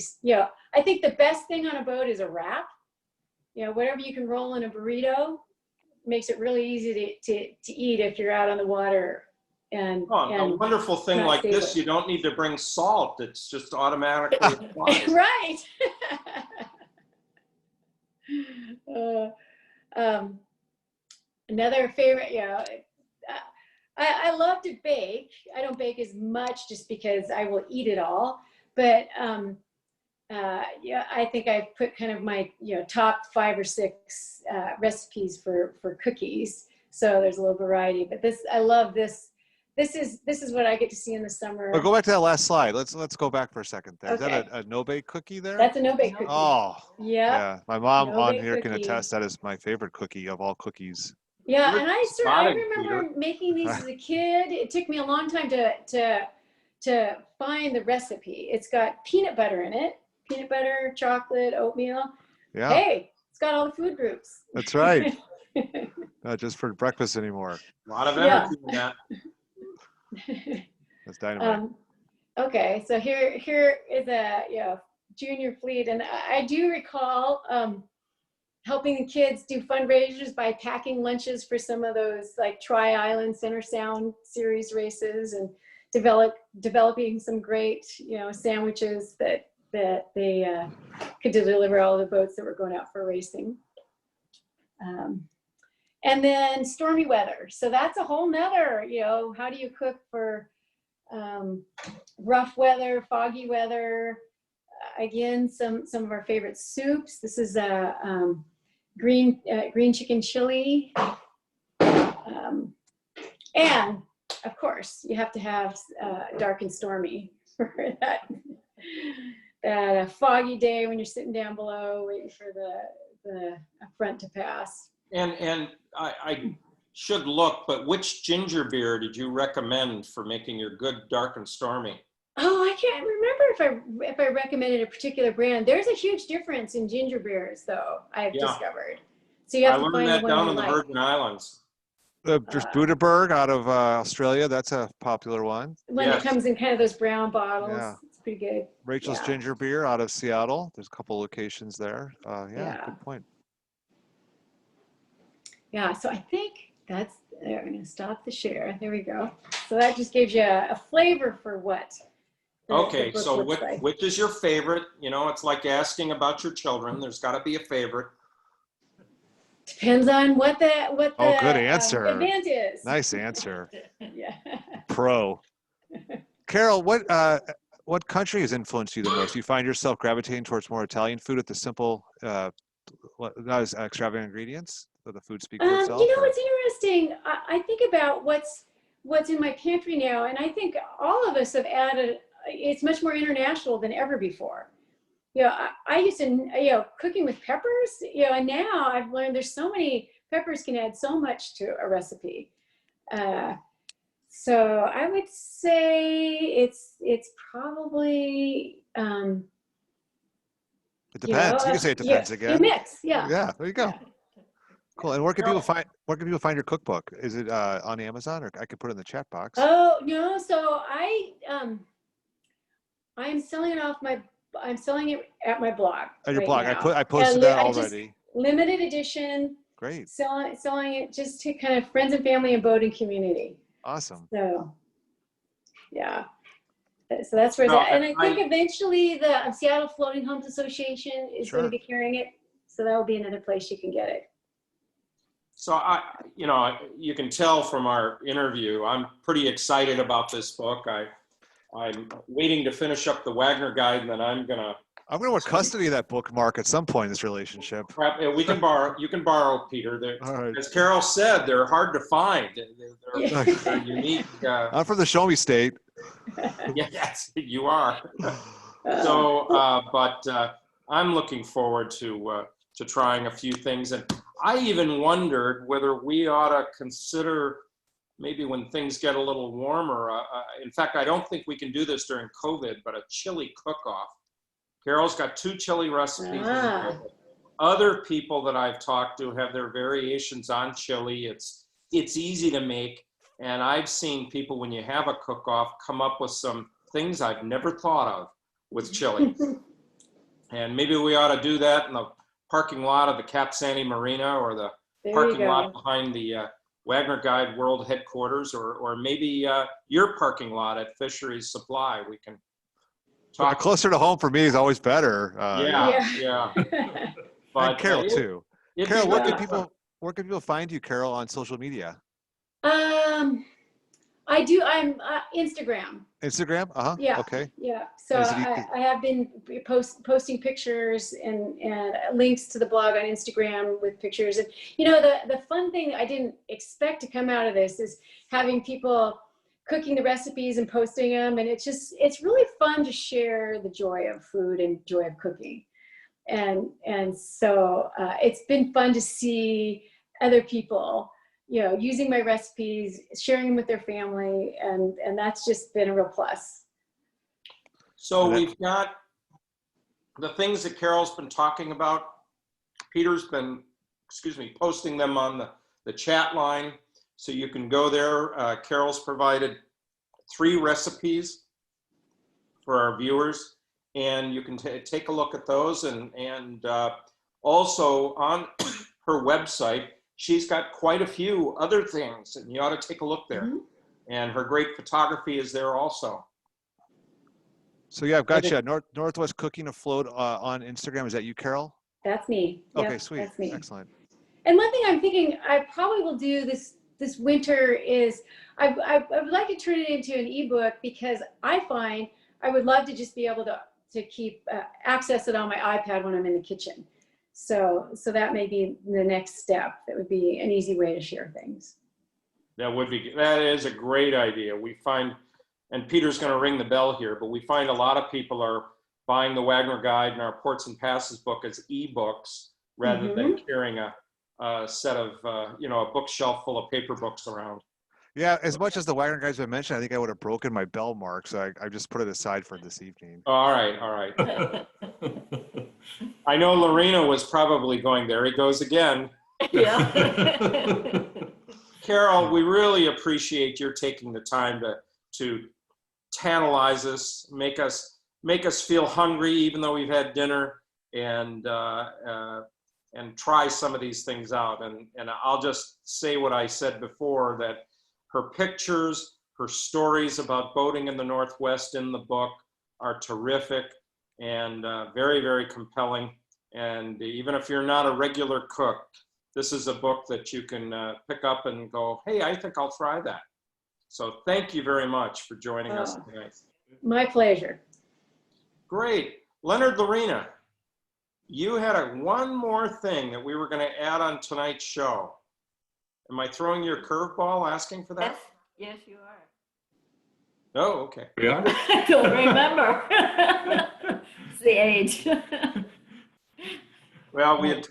I think the best thing on a boat is a wrap. Whatever you can roll in a burrito makes it really easy to eat if you're out on the water. And a wonderful thing like this, you don't need to bring salt. It's just automatically applied. Right. Another favorite, I love to bake. I don't bake as much just because I will eat it all. But I think I put kind of my top 5 or 6 recipes for cookies. So there's a little variety. But I love this. This is what I get to see in the summer. Well, go back to that last slide. Let's go back for a second. There. Okay. Is that a no-bake cookie there? That's a no-bake cookie. Oh, yeah. My mom on No-bake here can cookie. attest that is my favorite cookie of all cookies. Yeah, Good and I spotting, remember Peter. making these as a kid. It took me a long time to find the recipe. It's got peanut butter in it. Peanut butter, chocolate, oatmeal. Yeah. Hey, it's got all the food groups. That's right. Not just for breakfast anymore. A lot of energy in that. That's dynamite. Okay, so here is a junior fleet, and I do recall helping the kids do fundraisers by packing lunches for some of those like Tri-Island Center Sound Series races, and developing some great sandwiches that they could deliver all the boats that were going out for racing. And then stormy weather. So that's a whole nother, how do you cook for rough weather, foggy weather? Again, some of our favorite soups. This is a green chicken chili. And of course, you have to have dark and stormy for that foggy day when you're sitting down below waiting for the front to pass. And I should look, but which ginger beer did you recommend for making your good dark and stormy? Oh, I can't remember if I recommended a particular brand. There's a huge difference in ginger beers, though, I've discovered. So you have to find the one down you in the like. Virgin Islands. There's Budaberg out of Australia. That's a popular one. One that comes in kind of those brown bottles. Yeah. It's pretty good. Rachel's Ginger Beer out of Seattle. There's a couple locations there. Good point. Yeah, so I think I'm going to stop the share. There we go. So that just gives you a flavor for what. Okay, so which is your favorite? It's like asking about your children. There's got to be a favorite. Depends on what the good answer. Event is. Nice answer. Yeah. Pro. Carol, what country has influenced you the most? You find yourself gravitating towards more Italian food at the simple, not as extravagant ingredients, but the food speaks for itself? It's interesting. I think about what's in my pantry now, and I think all of us have added. It's much more international than ever before. I used to, cooking with peppers, and now I've learned there's so many peppers can add so much to a recipe. So I would say it's probably. It depends. You can say it depends again. You mix, yeah. Yeah, there you go. Yeah. Cool. And where can people find your cookbook? Is it on Amazon, or I could put it in the chat box? Oh no, so I'm selling it at my blog. At your blog. Now. I posted that already. Limited edition. Great. Selling it just to kind of friends and family and boating community. Awesome. So, yeah. So that's where and I think eventually the Seattle Floating Homes Association is going to be carrying it. So that will be another place you can get it. So you can tell from our interview, I'm pretty excited about this book. I'm waiting to finish up the Wagner Guide, and then I'm gonna want custody of that book, Mark, at some point in this relationship. We can borrow. You can borrow, Peter. Right. As Carol said, they're hard to find. They're unique. I'm from the Show Me State. Yes, you are. So, but I'm looking forward to trying a few things, and I even wondered whether we ought to consider maybe when things get a little warmer. In fact, I don't think we can do this during COVID, but a chili cook-off. Carol's got 2 chili recipes. Other people that I've talked to have their variations on chili. It's easy to make, and I've seen people, when you have a cook-off, come up with some things I've never thought of with chili. And maybe we ought to do that in the parking lot of the Cap Sandy Marina, or the parking lot behind the Wagner Guide World Headquarters, or maybe your parking lot at Fisheries Supply. We can talk. Closer to home for me is always better. Yeah. But and Carol too. Carol, where can people find you, Carol, on social media? I do. I'm Instagram. Instagram? Yeah. Okay. Yeah. So I have been posting pictures and links to the blog on Instagram with pictures. And the fun thing I didn't expect to come out of this is having people cooking the recipes and posting them, and it's really fun to share the joy of food and joy of cooking. And so it's been fun to see other people using my recipes, sharing them with their family, and that's just been a real plus. So we've got the things that Carol's been talking about. Peter's been, posting them on the chat line. So you can go there. Carol's provided 3 recipes. for our viewers, and you can take a look at those. And also on her website, she's got quite a few other things, and you ought to take a look there. And her great photography is there also. So yeah, I've got you. Northwest Cooking Afloat on Instagram. Is that you, Carol? That's me. Okay, Yep, sweet. That's me. Excellent. And one thing I'm thinking I probably will do this winter is I would like to turn it into an ebook, because I find I would love to just be able to keep access it on my iPad when I'm in the kitchen. So that may be the next step. That would be an easy way to share things. That is a great idea. We find, and Peter's going to ring the bell here, but we find a lot of people are buying the Wagner Guide and our Ports and Passes book as ebooks rather than carrying a set of, a bookshelf full of paper books around. Yeah, as much as the Wagner guys have mentioned, I think I would have broken my bell mark, so I just put it aside for this evening. All right. I know Lorena was probably going, there he goes again. Yeah. Carol, we really appreciate your taking the time to tantalize us, make us feel hungry even though we've had dinner, and try some of these things out. And I'll just say what I said before, that her pictures, her stories about boating in the Northwest in the book are terrific and very, very compelling. And even if you're not a regular cook, this is a book that you can pick up and go, hey, I think I'll try that. So thank you very much for joining us tonight. My pleasure. Great. Leonard, Lorena, you had one more thing that we were going to add on tonight's show. Am I throwing you a curveball asking for that? Yes, you are. Oh, okay. Yeah. I don't remember. It's the age. Well, we had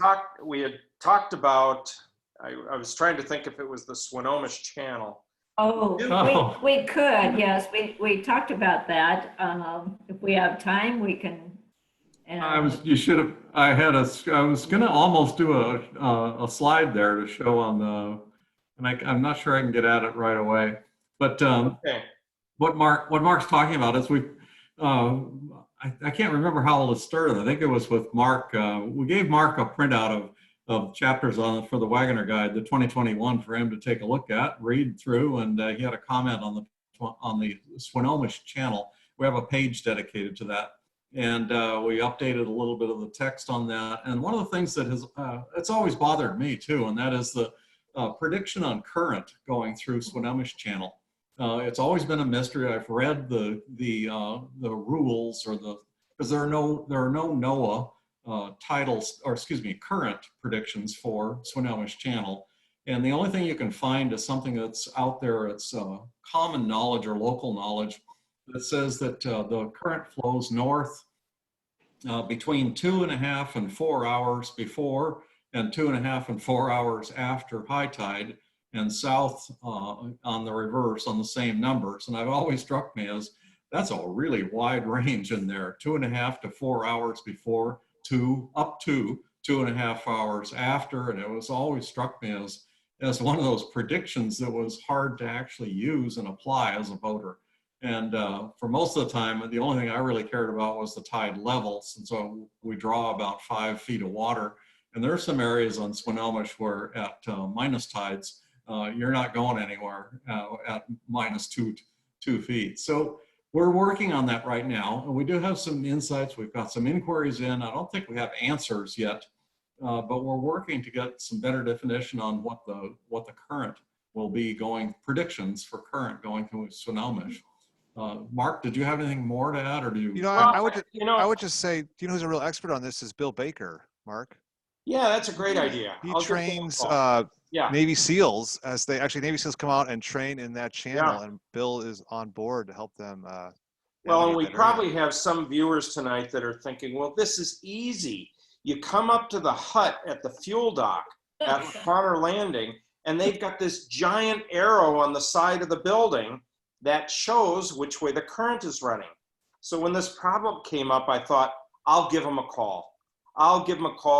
talked about, I was trying to think if it was the Swinomish Channel. Oh, we could, yes. We talked about that. If we have time, we can. I was going to almost do a slide there to show on the, and I'm not sure I can get at it right away. But Okay. what Mark's talking about is I can't remember how it started. I think it was with Mark. We gave Mark a printout of chapters for the Wagner Guide, the 2021, for him to take a look at, read through, and he had a comment on the Swinomish Channel. We have a page dedicated to that, and we updated a little bit of the text on that. And one of the things that has it's always bothered me too, and that is the prediction on current going through Swinomish Channel. It's always been a mystery. I've read the rules, because there are no NOAA current predictions for Swinomish Channel. And the only thing you can find is something that's out there. It's common knowledge or local knowledge that says that the current flows north between 2.5 and 4 hours before and 2.5 and 4 hours after high tide, and south on the reverse on the same numbers. And I've always struck me as that's a really wide range in there, 2.5 to 4 hours before, up to 2.5 hours after. And it was always struck me as one of those predictions that was hard to actually use and apply as a boater. And for most of the time, the only thing I really cared about was the tide levels. And so we draw about 5 feet of water. And there are some areas on Swinomish where at minus tides, you're not going anywhere at minus two feet. So we're working on that right now. And we do have some insights. We've got some inquiries in. I don't think we have answers yet, but we're working to get some better definition on what the current will be predictions for current going through Swinomish. Mark, did you have anything more to add, or do you? I would just say, who's a real expert on this is Bill Baker, Mark. Yeah, that's a great idea. He trains Navy SEALs Navy SEALs come out and train in that channel, and Bill is on board to help them. Well, and we probably have some viewers tonight that are thinking, well, this is easy. You come up to the hut at the fuel dock at Connor Landing, and they've got this giant arrow on the side of the building that shows which way the current is running. So when this problem came up, I thought, I'll give them a call.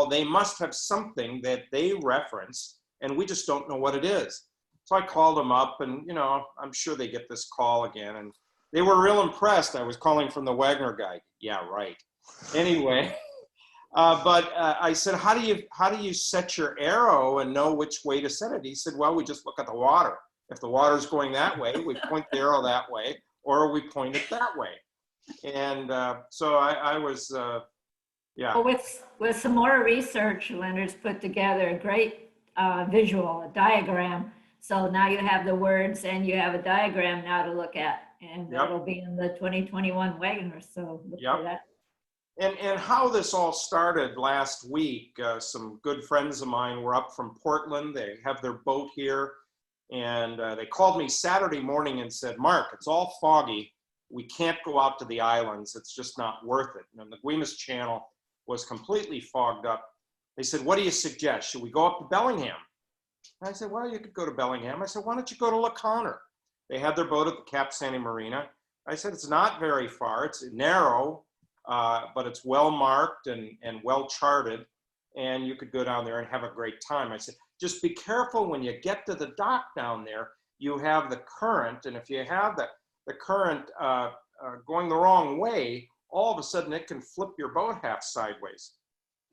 They must have something that they reference, and we just don't know what it is. So I called them up, and I'm sure they get this call again. And they were real impressed. I was calling from the Wagner Guide. Yeah, right. Anyway, but I said, how do you set your arrow and know which way to set it? He said, well, we just look at the water. If the water's going that way, we point the arrow that way, or we point it that way. And so I was, yeah. Well, with some more research, Leonard's put together a great visual, a diagram. So now you have the words and you have a diagram now to look at, and that'll be in the 2021 Wagner. So look for that. And how this all started last week, some good friends of mine were up from Portland. They have their boat here, and they called me Saturday morning and said, Mark, it's all foggy. We can't go out to the islands. It's just not worth it. And the Guimas Channel was completely fogged up. They said, what do you suggest? Should we go up to Bellingham? And I said, well, you could go to Bellingham. I said, why don't you go to La Conner? They had their boat at the Cap Sandy Marina. I said, it's not very far. It's narrow, but it's well marked and well charted. And you could go down there and have a great time. I said, just be careful when you get to the dock down there. You have the current. And if you have the current going the wrong way, all of a sudden it can flip your boat half sideways.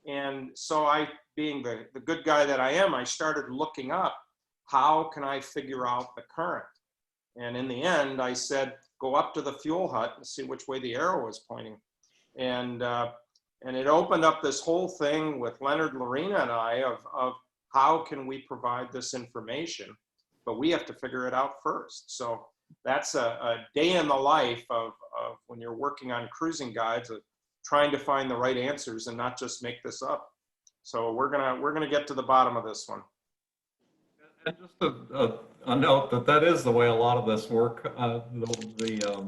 And so I, being the good guy that I am, I started looking up, how can I figure out the current? And in the end, I said, go up to the fuel hut and see which way the arrow was pointing. And it opened up this whole thing with Leonard, Lorena, and I of how can we provide this information, but we have to figure it out first. So that's a day in the life of when you're working on cruising guides, of trying to find the right answers and not just make this up. So we're gonna get to the bottom of this one. And just a note that is the way a lot of this work,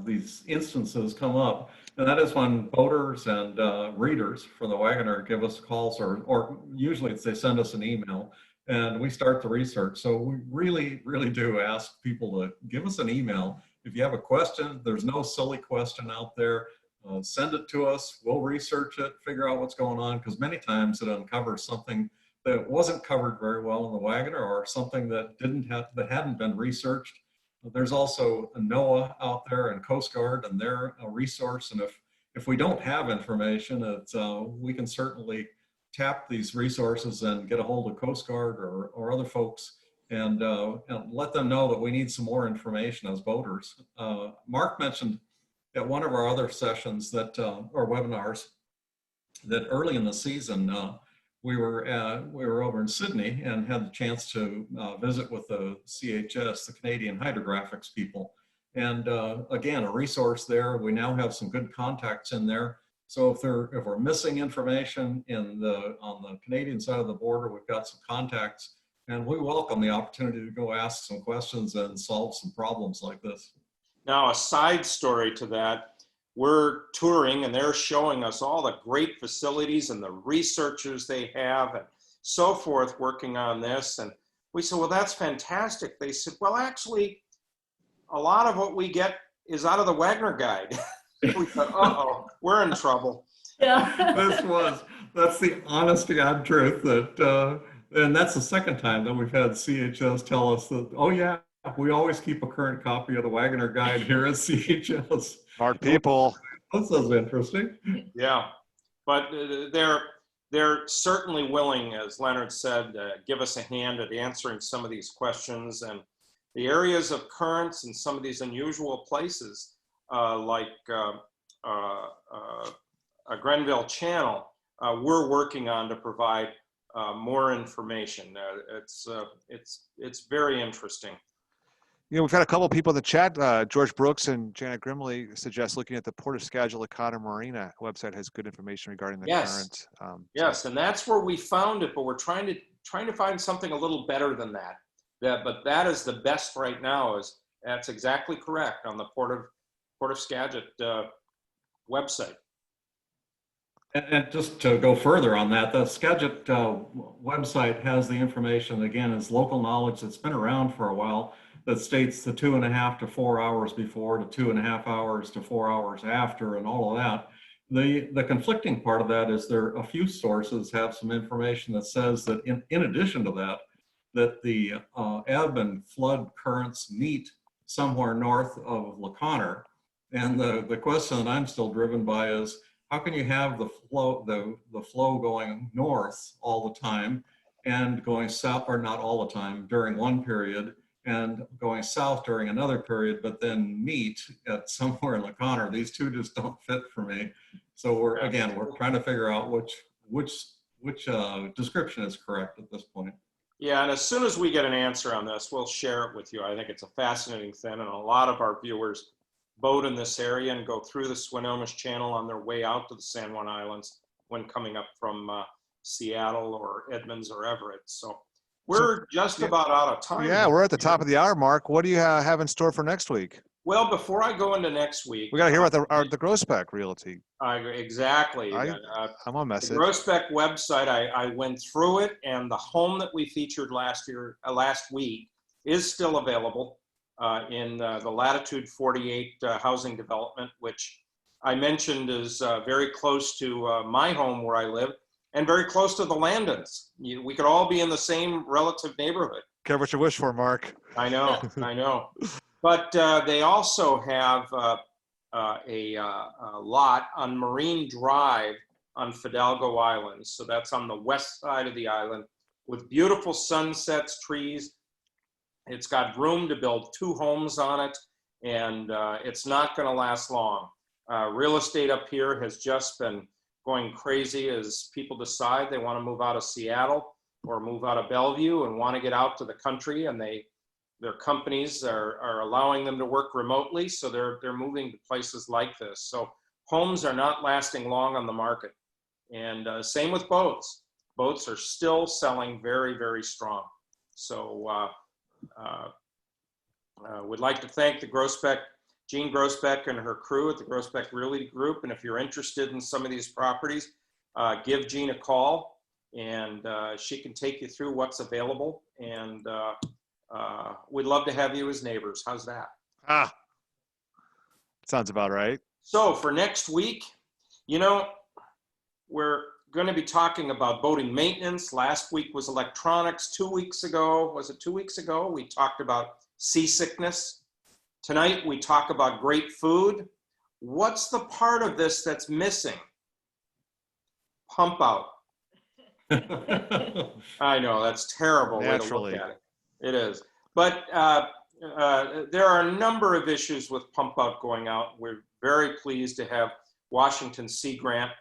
these instances come up, and that is when boaters and readers for the Wagoner give us calls, or usually they send us an email, and we start the research. So we really, really do ask people to give us an email. If you have a question, there's no silly question out there. Send it to us. We'll research it, figure out what's going on, because many times it uncovers something that wasn't covered very well in the Wagoner, or something that hadn't been researched. There's also a NOAA out there and Coast Guard, and they're a resource. And if we don't have information, we can certainly tap these resources and get a hold of Coast Guard or other folks and let them know that we need some more information as boaters. Mark mentioned at one of our other sessions or webinars, that early in the season, we were over in Sydney and had the chance to visit with the CHS, the Canadian Hydrographics people. And again, a resource there. We now have some good contacts in there. So if we're missing information on the Canadian side of the border, we've got some contacts, and we welcome the opportunity to go ask some questions and solve some problems like this. Now, a side story to that, we're touring and they're showing us all the great facilities and the researchers they have and so forth working on this. And we said, well, that's fantastic. They said, well, actually, a lot of what we get is out of the Wagner Guide. We thought, uh-oh, we're in trouble. Yeah. That's the honest to God truth. And that's the second time that we've had CHS tell us that, oh yeah, we always keep a current copy of the Wagner Guide here at CHS. Smart people. That sounds interesting. Yeah, but they're certainly willing, as Leonard said, give us a hand at answering some of these questions. And the areas of currents and some of these unusual places, like a Grenville Channel, we're working on to provide more information. It's very interesting. You know, we've had a couple of people in the chat. George Brooks and Janet Grimley suggest looking at the Port of Skagit La Conner Marina website has good information regarding the current. Yes, and that's where we found it, but we're trying to find something a little better than that. But that is the best right now. That's exactly correct on the Port of Skagit website. And just to go further on that, the Skagit website has the information, again, is local knowledge that's been around for a while, that states the 2.5 to 4 hours before to 2.5 hours to 4 hours after and all of that. The conflicting part of that is a few sources have some information that says that in addition to that the ebb and flood currents meet somewhere north of La Conner, And the question that I'm still driven by is, how can you have the flow going north all the time and going south, or not all the time, during one period, and going south during another period, but then meet at somewhere in the corner? These two just don't fit for me. So we're trying to figure out which description is correct at this point. Yeah, and as soon as we get an answer on this, we'll share it with you. I think it's a fascinating thing, and a lot of our viewers boat in this area and go through the Swinomish Channel on their way out to the San Juan Islands when coming up from Seattle or Edmonds or Everett. So we're just about out of time. Yeah, we're at the top of the hour, Mark. What do you have in store for next week? Well, before I go into next week, We got to hear about the Grospec Realty. Exactly. I'm on message. The Grospec website, I went through it, and the home that we featured last week is still available in the Latitude 48 housing development, which I mentioned is very close to my home where I live, and very close to the Landons. We could all be in the same relative neighborhood. Care what you wish for, Mark. I know, I know. But they also have a lot on Marine Drive on Fidalgo Island. So that's on the west side of the island with beautiful sunsets, trees. It's got room to build 2 homes on it, and it's not going to last long. Real estate up here has just been going crazy as people decide they want to move out of Seattle or move out of Bellevue and want to get out to the country, and their companies are allowing them to work remotely, so they're moving to places like this. So homes are not lasting long on the market. And same with boats. Boats are still selling very, very strong. So would like to thank Jean Grospec and her crew at the Grospec Realty Group. And if you're interested in some of these properties, give Jean a call, and she can take you through what's available. And we'd love to have you as neighbors. How's that? Sounds about right. So for next week, we're going to be talking about boating maintenance. Last week was electronics. 2 weeks ago, was it 2 weeks ago? We talked about seasickness. Tonight, we talk about great food. What's the part of this that's missing? Pump out. I know, that's terrible way to look at it. It is. But there are a number of issues with pump out going out. We're very pleased to have Washington Sea Grant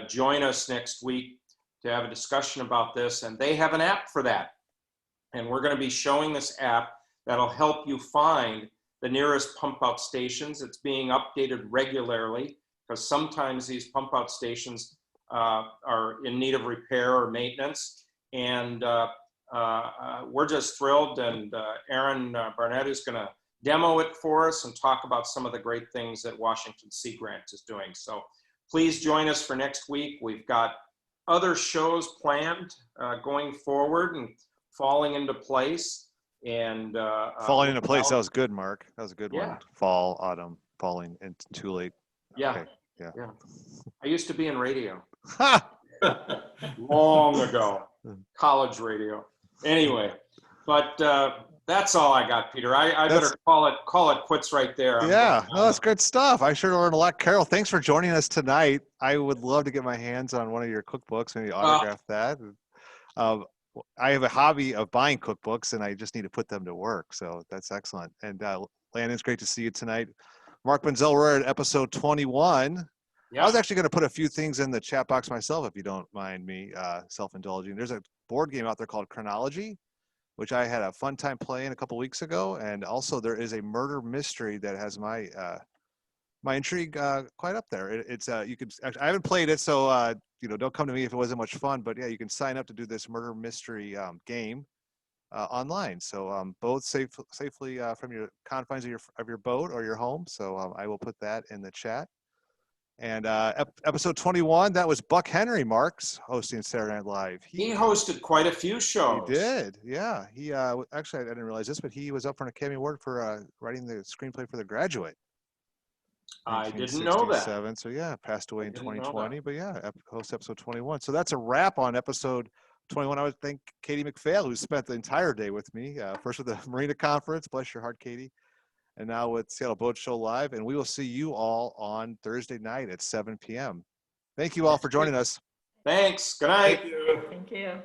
join us next week to have a discussion about this. And they have an app for that. And we're going to be showing this app that'll help you find the nearest pump out stations. It's being updated regularly because sometimes these pump out stations are in need of repair or maintenance. And we're just thrilled, and Aaron Barnett is going to demo it for us and talk about some of the great things that Washington Sea Grant is doing. So please join us for next week. We've got other shows planned going forward and falling into place. And falling into place, that was good, Mark. That was a good Yeah. one. Fall, autumn, falling into too late. Yeah. Okay. Yeah. I used to be in radio Ha! long ago, college radio. Anyway, but that's all I got, Peter. I better call it quits right there. Yeah, no, that's good stuff. I sure learned a lot. Carol, thanks for joining us tonight. I would love to get my hands on one of your cookbooks, maybe autograph that. I have a hobby of buying cookbooks, and I just need to put them to work. So that's excellent. And Landon, it's great to see you tonight. Mark Benzel, we're at episode 21. Yeah. I was actually going to put a few things in the chat box myself, if you don't mind me self-indulging. There's a board game out there called Chronology, which I had a fun time playing a couple weeks ago. And also there is a murder mystery that has my my intrigue quite up there. It's you could I haven't played it, so don't come to me if it wasn't much fun. But yeah, you can sign up to do this murder mystery game online. So both safely from your confines of your boat or your home. So I will put that in the chat. And episode 21, that was Buck Henry, Marks, hosting Saturday Night Live. He hosted quite a few shows. He did, yeah. He actually, I didn't realize this, but he was up for an Academy Award for writing the screenplay for The Graduate. I didn't know that. So yeah, passed away in 2020. But yeah, host episode 21. So that's a wrap on episode 21. I would thank Katie McPhail, who spent the entire day with me. First with the Marina Conference. Bless your heart, Katie. and now with Seattle Boat Show Live. And we will see you all on Thursday night at 7 p.m. Thank you all for joining us. Thanks. Good night. Thank you. Thank you.